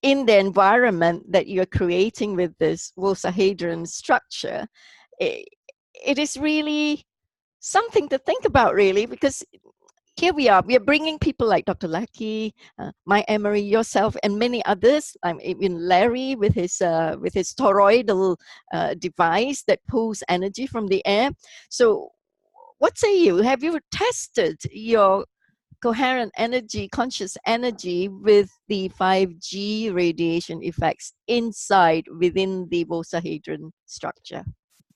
in the environment that you're creating with this Vasa-hedron structure. It is really something to think about, really, because here we are bringing people like Dr. Lackey, Mike Emery, yourself, and many others. Even Larry with his toroidal device that pulls energy from the air. So what say you? Have you tested your coherent energy, conscious energy with the 5G radiation effects within the Vossahedron structure?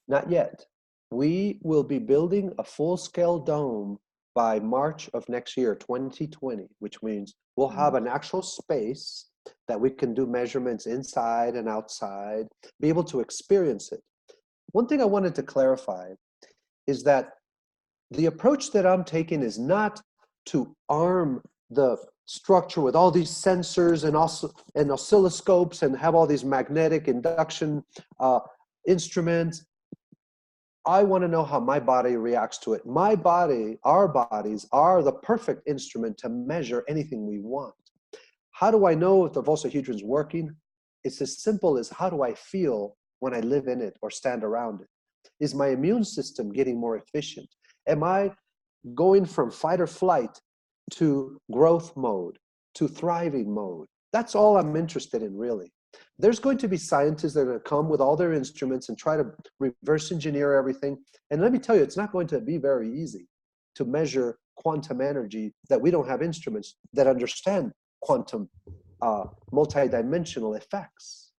Not yet. We will be building a full-scale dome by March of next year, 2020, which means we'll have an actual space that we can do measurements inside and outside, be able to experience it. One thing I wanted to clarify is that the approach that I'm taking is not to arm the structure with all these sensors and oscilloscopes and have all these magnetic induction instruments. I want to know how my body reacts to it. My body, our bodies are the perfect instrument to measure anything we want. How do I know if the Vossahedron is working? It's as simple as how do I feel when I live in it or stand around it? Is my immune system getting more efficient? Am I going from fight or flight to growth mode, to thriving mode? That's all I'm interested in, really. There's going to be scientists that are going to come with all their instruments and try to reverse engineer everything. And let me tell you, it's not going to be very easy to measure quantum energy that we don't have instruments that understand quantum multidimensional effects.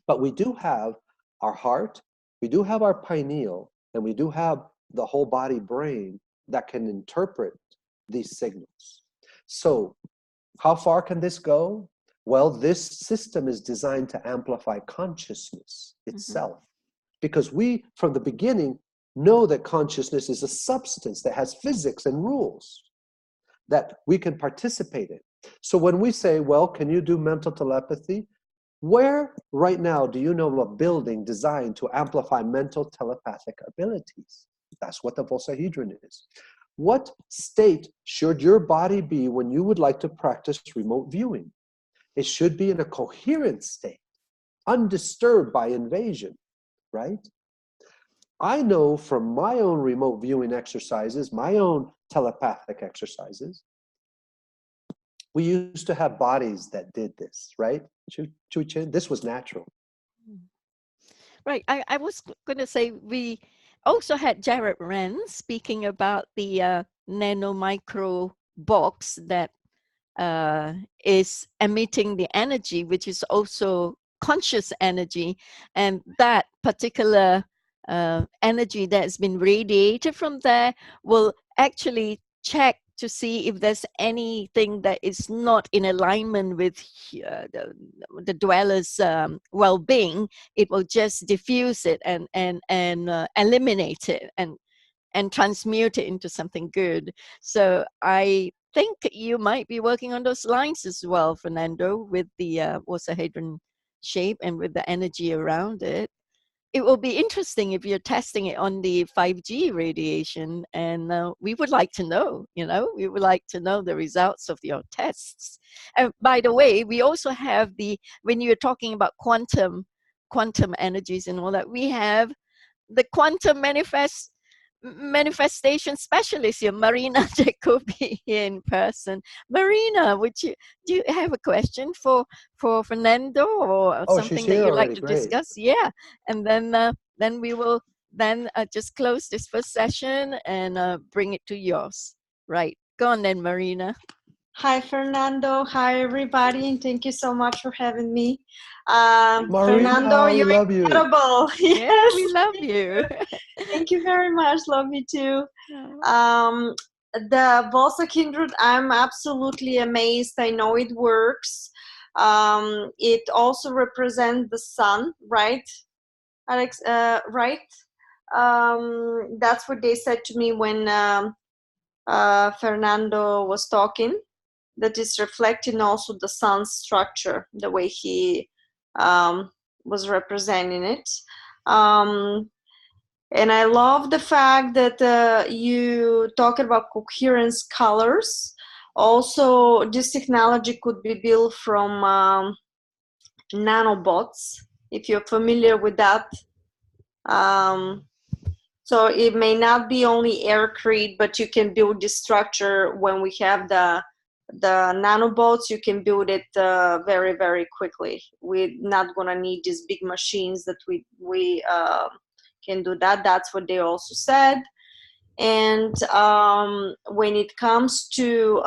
But we do have our heart, we do have our pineal, and we do have the whole body brain that can interpret these signals. So how far can this go? Well, this system is designed to amplify consciousness itself, because we, from the beginning, know that consciousness is a substance that has physics and rules that we can participate in. So when we say, well, can you do mental telepathy? Where right now do you know of a building designed to amplify mental telepathic abilities? That's what the Vossahedron is. What state should your body be when you would like to practice remote viewing? It should be in a coherent state, undisturbed by invasion, right? I know from my own remote viewing exercises, my own telepathic exercises, we used to have bodies that did this, right? This was natural. Right. I was going to say we also had Jared Wren speaking about the nanomicro box that is emitting the energy, which is also conscious energy, and that particular energy that's been radiated from there will actually check to see if there's anything that is not in alignment with the dweller's well-being. It will just diffuse it and eliminate it and transmute it into something good. So I think you might be working on those lines as well, Fernando, with the Vossahedron shape and with the energy around it. It will be interesting if you're testing it on the 5G radiation, and we would like to know, we would like to know the results of your tests. And by the way, we also have when you're talking about quantum energies and all that, we have the quantum manifestation specialist here, Marina Jacobi, here in person. Marina, do you have a question for Fernando or something that you'd like to discuss? Yeah, and then we will just close this first session and bring it to yours. Right, go on then, Marina. Hi, Fernando. Hi, everybody, and thank you so much for having me. Marina, Fernando, you're incredible. You. Yes. Yeah, we love you. Thank you very much. Love you too. The Vossahedron, I'm absolutely amazed. I know it works. It also represents the sun, right, Alex? Right? That's what they said to me when Fernando was talking. That is reflecting also the sun's structure, the way he was representing it. And I love the fact that you talk about coherence colors. Also, this technology could be built from nanobots, if you're familiar with that. So it may not be only aircrete, but you can build this structure when we have the nanobots. You can build it very, very quickly. We're not gonna need these big machines that we can do that. That's what they also said. And when it comes to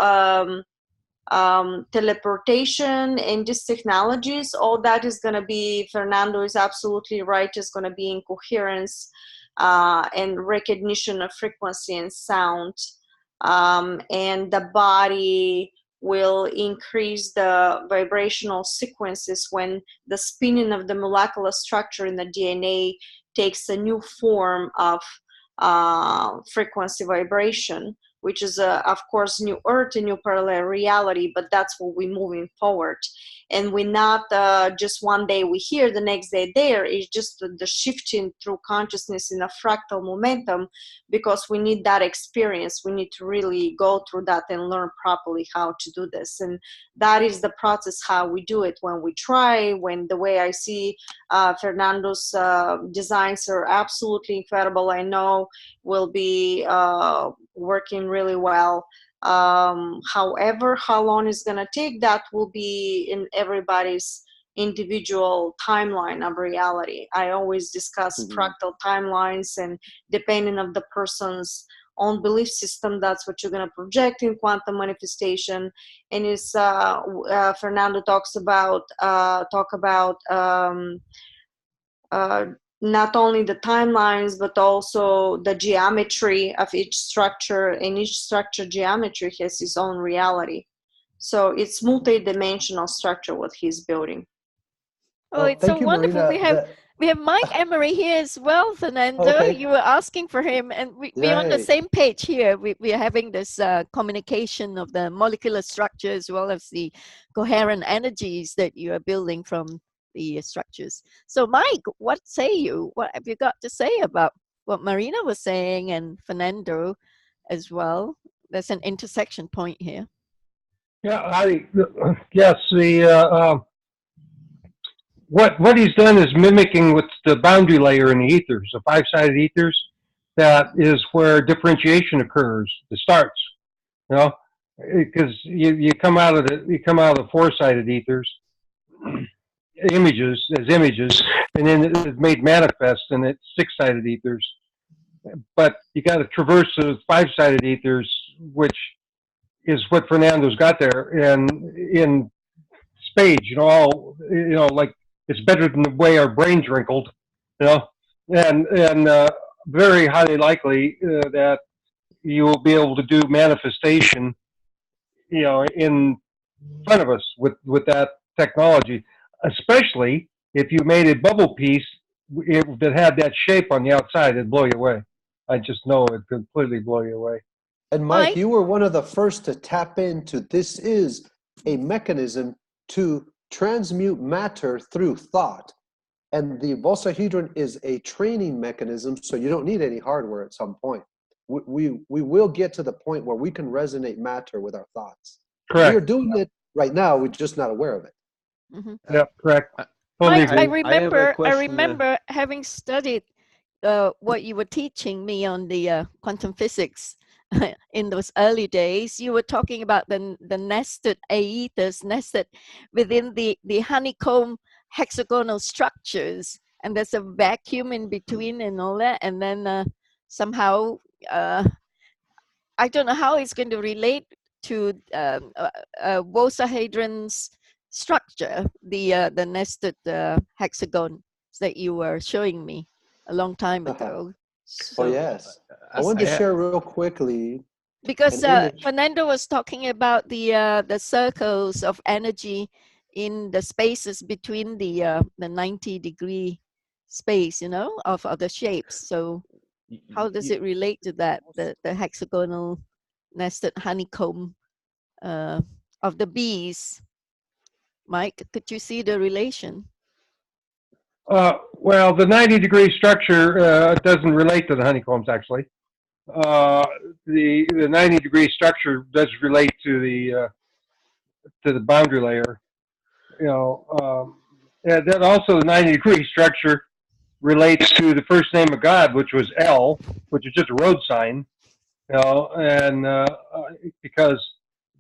teleportation and these technologies, all that is gonna be, Fernando is absolutely right, is gonna be in coherence and recognition of frequency and sound. and the body will increase the vibrational sequences when the spinning of the molecular structure in the DNA takes a new form of frequency vibration, which is, of course, new earth, a new parallel reality, but that's what we're moving forward. And we're not just one day we here, the next day there. It's just the shifting through consciousness in a fractal momentum, because we need that experience. We need to really go through that and learn properly how to do this. And that is the process how we do it when we try, when the way I see Fernando's designs are absolutely incredible. I know will be working really well. However, how long it's going to take, that will be in everybody's individual timeline of reality. I always discuss fractal timelines, and depending on the person's own belief system, that's what you're going to project in quantum manifestation. And it's Fernando talks about not only the timelines, but also the geometry of each structure, and each structure geometry has its own reality. So it's multi-dimensional structure what he's building. Oh, it's so wonderful. Marina, we have Mike Emery here as well, Fernando. Okay. You were asking for him, and we're on the Yay. same page here. We are having this communication of the molecular structure as well as the coherent energies that you are building from the structures. So Mike, what say you? What have you got to say about what Marina was saying and Fernando as well? There's an intersection point here. Yeah, yes, what he's done is mimicking what's the boundary layer in the ethers, the five-sided ethers. That is where differentiation occurs. It starts, you know, because you come out of the four-sided ethers. Images, and then it's made manifest in its six-sided ethers. But you got to traverse the five-sided ethers, which is what Fernando's got there, and in spades, like it's better than the way our brains wrinkled, and very highly likely that you will be able to do manifestation, in front of us with that technology. Especially if you made a bubble piece that had that shape on the outside, it'd blow you away. I just know it'd completely blow you away. And Mike, you were one of the first to tap into this is a mechanism to transmute matter through thought. And the Vasa-hedron is a training mechanism, so you don't need any hardware at some point. We will get to the point where we can resonate matter with our thoughts. Correct. We're doing it right now, we're just not aware of it. Mm-hmm. Yeah, correct. Mike, I remember having studied what you were teaching me on the quantum physics in those early days. You were talking about the nested aethers nested within the honeycomb hexagonal structures, and there's a vacuum in between and all that, and then somehow I don't know how it's going to relate to Vossahedron's structure, the nested hexagons that you were showing me a long time ago. So, yes. I want to share real quickly. Because Fernando was talking about the circles of energy in the spaces between the 90-degree space, of the shapes. So how does it relate to that, the hexagonal nested honeycomb of the bees? Mike, could you see the relation? Well, the 90-degree structure doesn't relate to the honeycombs, actually. The 90-degree structure does relate to the boundary layer. And then also the 90-degree structure relates to the first name of God, which was L, which is just a road sign. And because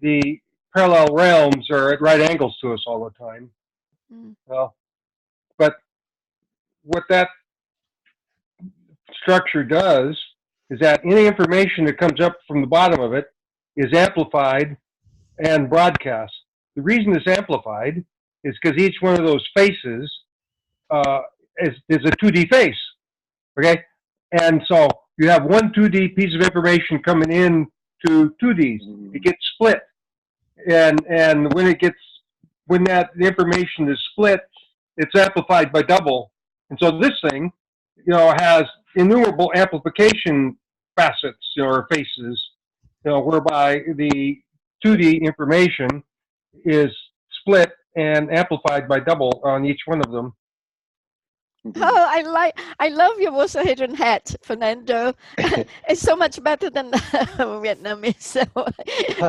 the parallel realms are at right angles to us all the time. But what that structure does is that any information that comes up from the bottom of it is amplified and broadcast. The reason it's amplified is because each one of those faces is a 2D face, okay? And so you have one 2D piece of information coming in to 2Ds. It gets split, and when that the information is split, it's amplified by double. And so this thing, has innumerable amplification facets, or faces, whereby the 2D information is split and amplified by double on each one of them. Oh, I love your Vasa-hedron hat, Fernando. It's so much better than the Vietnamese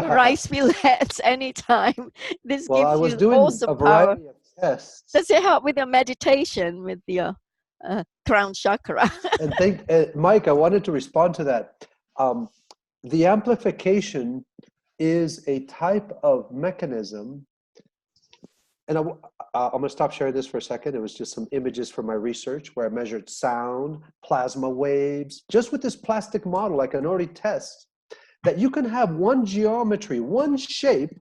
rice field hats anytime. This Well, I was gives you doing awesome a power. variety of tests. Does it help with your meditation, with your crown chakra? And Mike, I wanted to respond to that. The amplification is a type of mechanism, and I'm going to stop sharing this for a second. It was just some images from my research where I measured sound, plasma waves, just with this plastic model. I can already test that you can have one geometry, one shape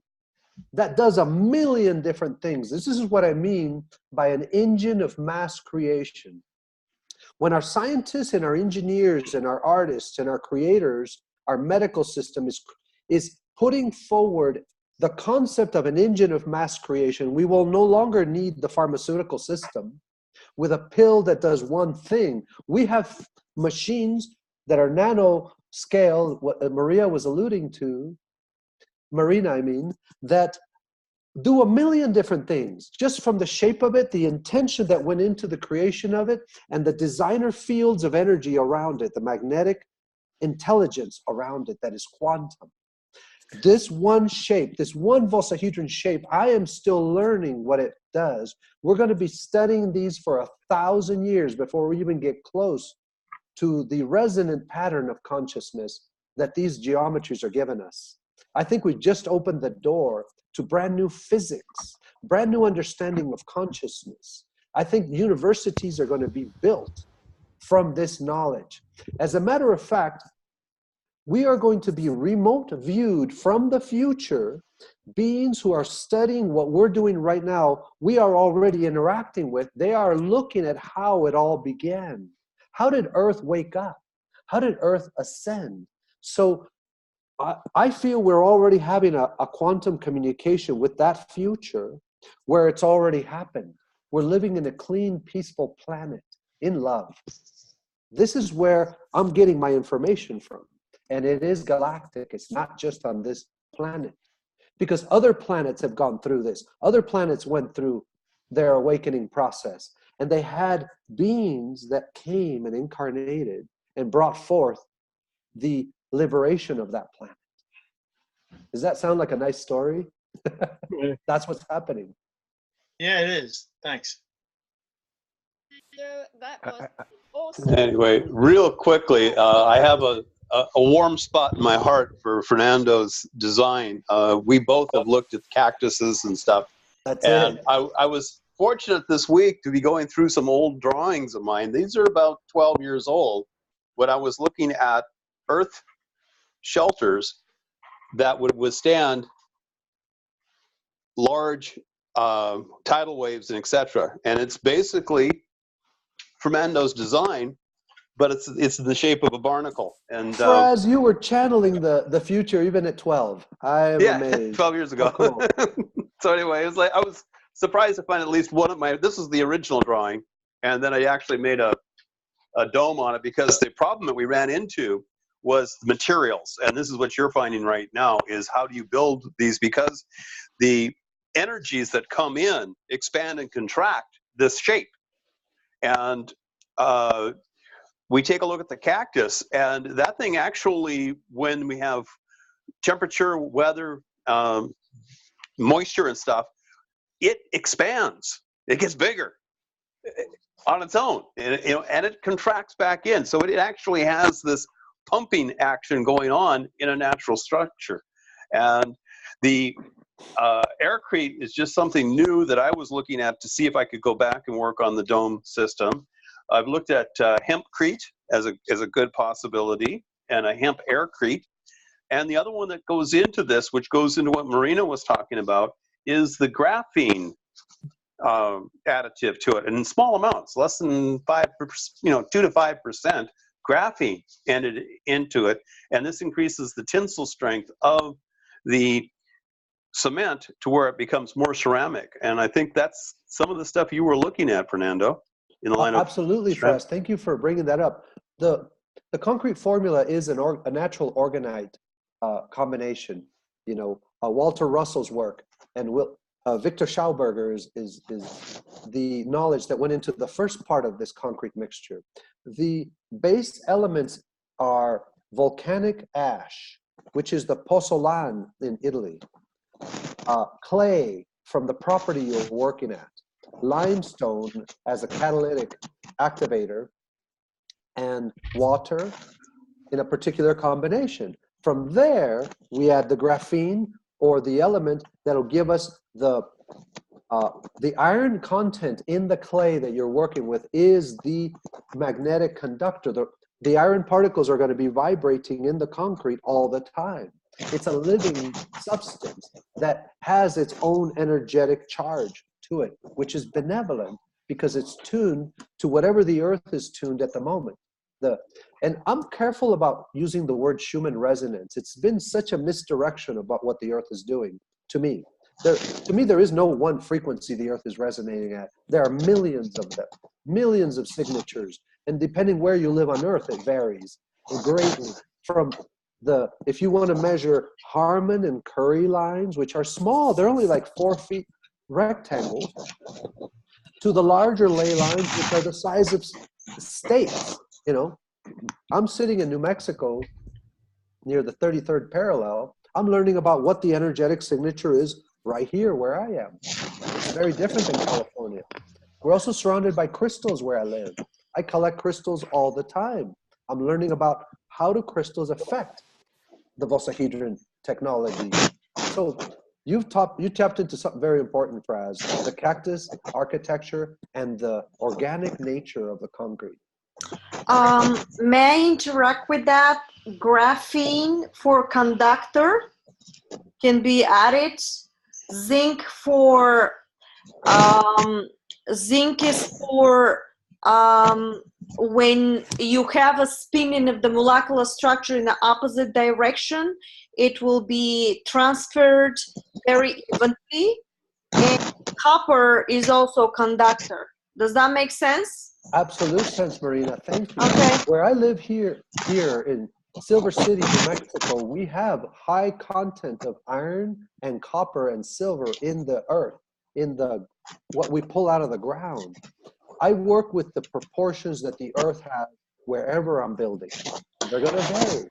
that does a million different things. This is what I mean by an engine of mass creation. When our scientists and our engineers and our artists and our creators, our medical system is putting forward the concept of an engine of mass creation, we will no longer need the pharmaceutical system with a pill that does one thing. We have machines that are nano scale, what Marina was alluding to, that do a million different things, just from the shape of it, the intention that went into the creation of it, and the designer fields of energy around it, the magnetic intelligence around it that is quantum. This one shape, this one Vossahedron shape, I am still learning what it does. We're going to be studying these for 1,000 years before we even get close to the resonant pattern of consciousness that these geometries are giving us. I think we just opened the door to brand new physics, brand new understanding of consciousness. I think universities are going to be built from this knowledge. As a matter of fact, we are going to be remote viewed from the future. Beings who are studying what we're doing right now, we are already interacting with. They are looking at how it all began. How did Earth wake up? How did Earth ascend? So I feel we're already having a quantum communication with that future where it's already happened. We're living in a clean, peaceful planet in love. This is where I'm getting my information from. And it is galactic. It's not just on this planet. Because other planets have gone through this. Other planets went through their awakening process. And they had beings that came and incarnated and brought forth the liberation of that planet. Does that sound like a nice story? That's what's happening. Yeah, it is. Thanks. That was awesome. Anyway, real quickly, I have a warm spot in my heart for Fernando's design. We both have looked at cactuses and stuff. That's and it. I was fortunate this week to be going through some old drawings of mine. These are about 12 years old when I was looking at earth shelters that would withstand large tidal waves and etc. And it's basically Fernando's design, but it's in the shape of a barnacle. And Fraz, you were channeling the future even at 12. I am amazed. 12 years ago. Oh, cool. So anyway, it was like I was surprised to find at least one of my. This is the original drawing, and then I actually made a dome on it because the problem that we ran into was the materials, and this is what you're finding right now is how do you build these, because the energies that come in expand and contract this shape. And we take a look at the cactus, and that thing actually, when we have temperature, weather, moisture and stuff, it expands. It gets bigger on its own, and, and it contracts back in. So it actually has this pumping action going on in a natural structure. And the aircrete is just something new that I was looking at to see if I could go back and work on the dome system. I've looked at hempcrete as a good possibility, and a hemp aircrete. And the other one that goes into this, which goes into what Marina was talking about, is the graphene additive to it, and in small amounts, less than 2 to 5%, graphene entered into it, and this increases the tensile strength of the cement to where it becomes more ceramic. And I think that's some of the stuff you were looking at, Fernando, in the line of absolutely, Fraz. Thank you for bringing that up. The concrete formula is a natural orgonite combination. You know, Walter Russell's work and Victor Schauberger is the knowledge that went into the first part of this concrete mixture. The base elements are volcanic ash, which is the pozzolan in Italy, clay from the property you're working at, limestone as a catalytic activator, and water in a particular combination. From there, we add the graphene or the element that'll give us the iron content in the clay that you're working with is the magnetic conductor. The iron particles are going to be vibrating in the concrete all the time. It's a living substance that has its own energetic charge to it, which is benevolent because it's tuned to whatever the earth is tuned at the moment. And I'm careful about using the word Schumann resonance. It's been such a misdirection about what the earth is doing to me. To me, there is no one frequency the earth is resonating at. There are millions of them, millions of signatures. And depending where you live on earth, it varies greatly from if you want to measure Harmon and Curry lines, which are small, they're only like 4 feet rectangles, to the larger ley lines, which are the size of states. You know, I'm sitting in New Mexico near the 33rd parallel. I'm learning about what the energetic signature is right here where I am. It's very different than California. We're also surrounded by crystals where I live. I collect crystals all the time. I'm learning about how do crystals affect the Vossahedron technology. So you tapped into something very important, Fraz, the cactus architecture and the organic nature of the concrete. May I interact with that? Graphene for conductor can be added. Zinc is for when you have a spinning of the molecular structure in the opposite direction, it will be transferred very evenly. And copper is also conductor. Does that make sense? Absolute sense, Marina. Thank you. Okay. Where I live here in Silver City, New Mexico, we have high content of iron and copper and silver in the earth, in what we pull out of the ground. I work with the proportions that the earth has wherever I'm building. They're going to vary.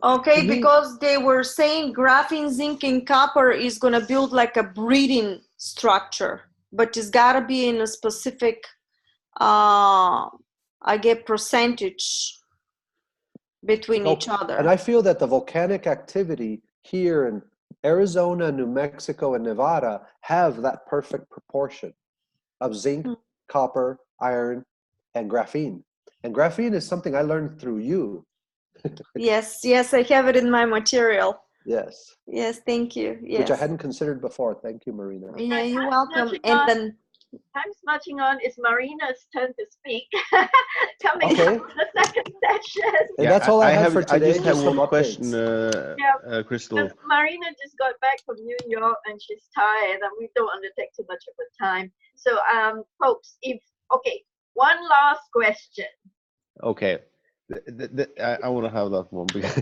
Okay, because they were saying graphene, zinc, and copper is going to build like a breathing structure, but it's got to be in a specific, I get percentage between each other. And I feel that the volcanic activity here in Arizona, New Mexico, and Nevada have that perfect proportion of zinc, copper, iron, and graphene. And graphene is something I learned through you. Yes, I have it in my material. Yes. Yes, thank you. Yes. Which I hadn't considered before. Thank you, Marina. Yeah, you're welcome. And then time's marching on. It's Marina's turn to speak. Coming okay. up to the second session. And that's all I have for today. I just have one question, Crystal. Marina just got back from New York and she's tired, and we don't undertake too much of her time. So, folks, one last question. Okay, I want to have that one because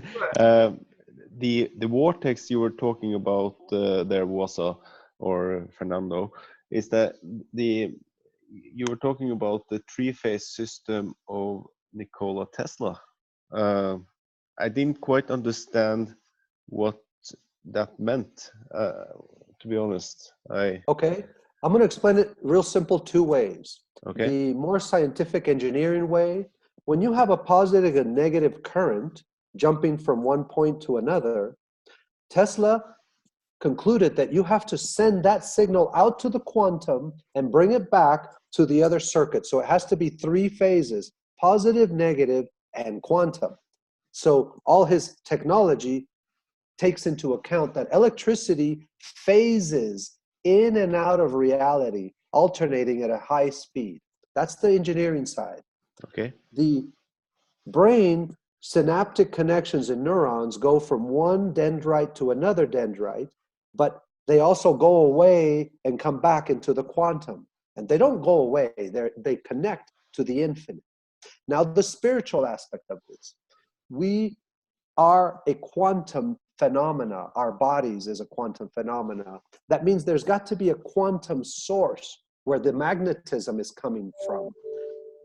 the vortex you were talking about there, Wasa or Fernando, is that you were talking about the three-phase system of Nikola Tesla. I didn't quite understand what that meant, to be honest. Okay, I'm going to explain it real simple 2 ways. Okay. The more scientific engineering way, when you have a positive and negative current jumping from one point to another, Tesla concluded that you have to send that signal out to the quantum and bring it back to the other circuit. So it has to be 3 phases, positive, negative, and quantum. So all his technology takes into account that electricity phases in and out of reality, alternating at a high speed. That's the engineering side. Okay. The Brain synaptic connections in neurons go from one dendrite to another dendrite, but they also go away and come back into the quantum. And they don't go away, they connect to the infinite. Now, the spiritual aspect of this. We are a quantum phenomena. Our bodies is a quantum phenomena. That means there's got to be a quantum source where the magnetism is coming from.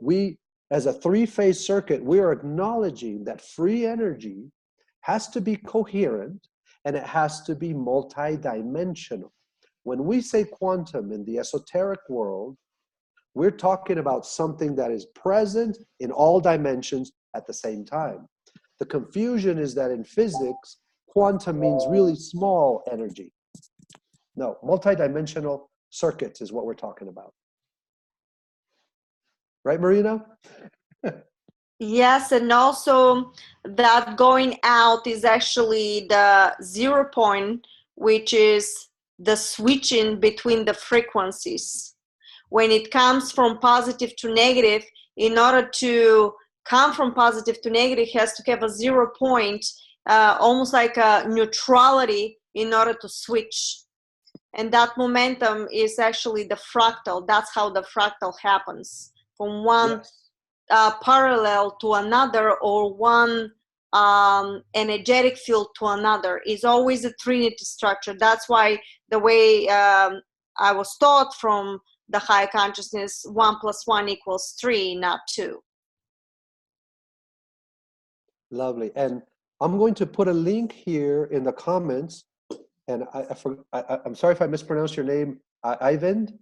We, as a three-phase circuit, we are acknowledging that free energy has to be coherent and it has to be multidimensional. When we say quantum in the esoteric world, we're talking about something that is present in all dimensions at the same time. The confusion is that in physics, quantum means really small energy. No, multidimensional circuits is what we're talking about. Right, Marina? Yes, and also that going out is actually the 0 point, which is the switching between the frequencies. When it comes from positive to negative, in order to come from positive to negative, it has to have a 0 point, almost like a neutrality in order to switch. And that momentum is actually the fractal. That's how the fractal happens, from one parallel to another, or one energetic field to another. Is always a trinity structure. That's why the way I was taught from the higher consciousness, 1 + 1 = 3, not 2. Lovely. And I'm going to put a link here in the comments. And I'm sorry if I mispronounced your name, Ivan.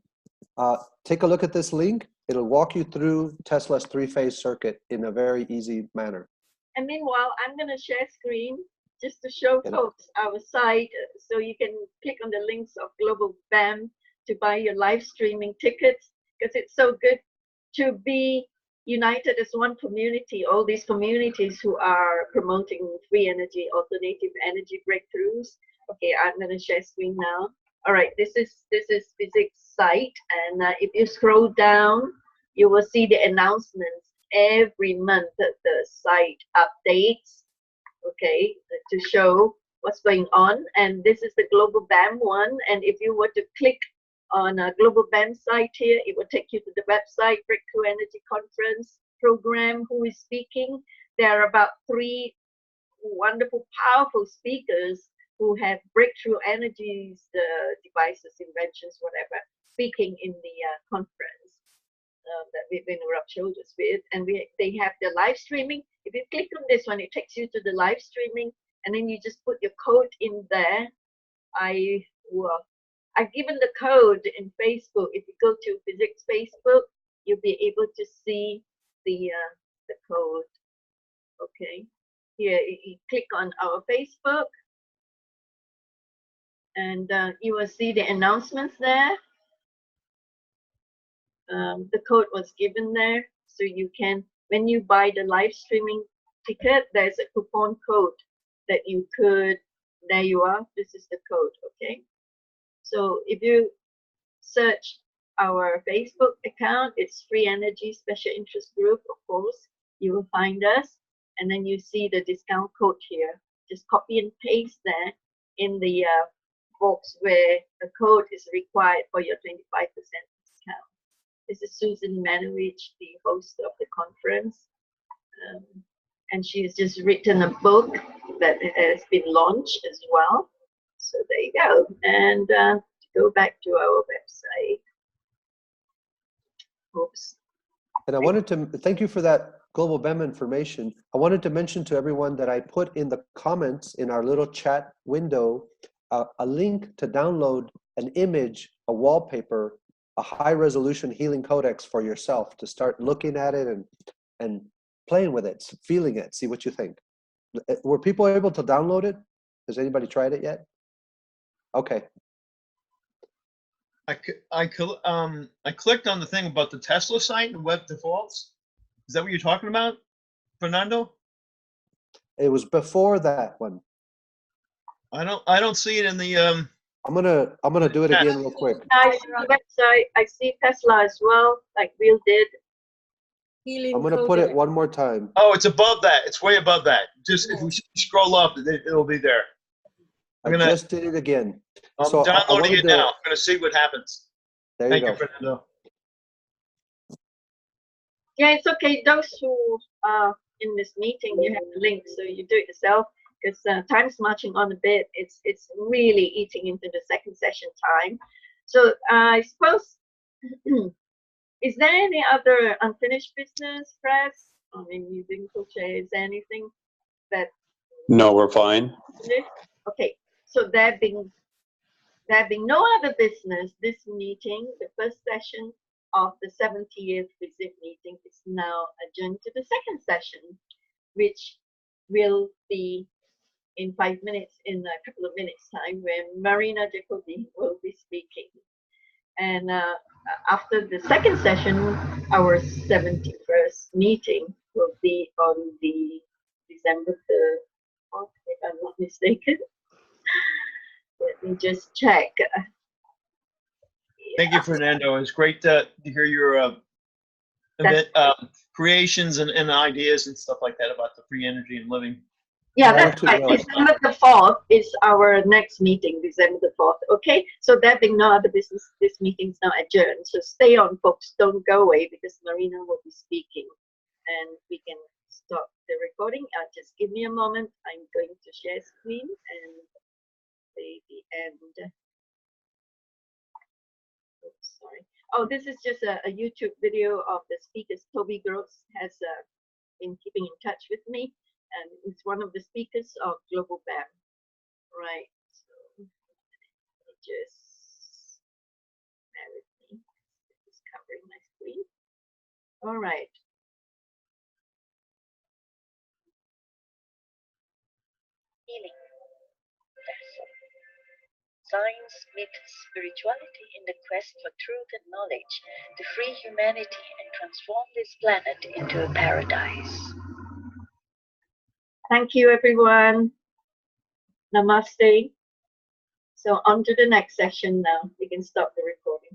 Take a look at this link. It'll walk you through Tesla's three-phase circuit in a very easy manner. And meanwhile, I'm going to share screen just to show folks our site, so you can click on the links of Global BAM to buy your live streaming tickets, because it's so good to be united as one community, all these communities who are promoting free energy, alternative energy breakthroughs. Okay, I'm going to share screen now. All right, this is physics site, and if you scroll down, you will see the announcements every month that the site updates, okay, to show what's going on. And this is the Global BAM one, and if you were to click on a Global BAM site here, it will take you to the website, Breakthrough Energy Conference program, who is speaking. There are about 3 wonderful, powerful speakers who have breakthrough energies, devices, inventions, whatever, speaking in the conference that we've been rubbed shoulders with. And they have the live streaming. If you click on this one, it takes you to the live streaming, and then you just put your code in there. I've given the code in Facebook. If you go to Physics Facebook, you'll be able to see the code. Okay, here you click on our Facebook, and you will see the announcements there. The code was given there, so you can, when you buy the live streaming ticket, there's a coupon code that you could, there you are, this is the code, okay? So if you search our Facebook account, it's Free Energy Special Interest Group, of course, you will find us, and then you see the discount code here. Just copy and paste there in the box where the code is required for your 25% discount. This is Susan Manowich, the host of the conference, and she has just written a book that has been launched as well. So there you go. And to go back to our website. Oops. And I wanted to thank you for that Global BAM information. I wanted to mention to everyone that I put in the comments in our little chat window a link to download an image, a wallpaper, a high-resolution Healing Codex for yourself to start looking at it and playing with it, feeling it, see what you think. Were people able to download it? Has anybody tried it yet? Okay. I clicked on the thing about the Tesla site and web defaults. Is that what you're talking about, Fernando? It was before that one. I don't see it in the I'm gonna do it again real quick. I see the website. I see Tesla as well, like Will did. Healing I'm going to put it Codex. one more time. Oh, it's above that. It's way above that. Just if we scroll up, it'll be there. I I'm gonna. just did it again. I'm So I downloading wanted it to, now. I'm gonna see what happens. there you Thank you, go. Fernando. Yeah, it's okay. Those who are in this meeting, you have the link, so you do it yourself. Because time's marching on a bit. It's really eating into the second session time. So I suppose, is there any other unfinished business, press? I mean, using co-chair, is there anything that? No, we're fine. Okay, so there being no other business, this meeting, the first session of the 70th visit meeting, is now adjourned to the second session, which will be in 5 minutes, in a couple of minutes time, when Marina Jacobi will be speaking. And after the second session, our 71st meeting will be on the December the 4th, if I'm not mistaken. Let me just check. Thank you, Fernando. It's great to hear your event, creations and ideas and stuff like that about the free energy and living. Yeah, that's right. December the 4th is our next meeting, December the 4th. Okay, so there being no other business, this meeting's now adjourned. So stay on, folks. Don't go away, because Marina will be speaking, and we can stop the recording. Just give me a moment. I'm going to share screen and say the end. Oops, sorry. Oh, this is just a YouTube video of the speakers. Toby Gross has been keeping in touch with me, and he's one of the speakers of Global BAM. Right. So let me just bear with me. It's covering my screen. All right. Healing. Science meets spirituality in the quest for truth and knowledge to free humanity and transform this planet into a paradise. Thank you, everyone. Namaste. So on to the next session now. We can stop the recording.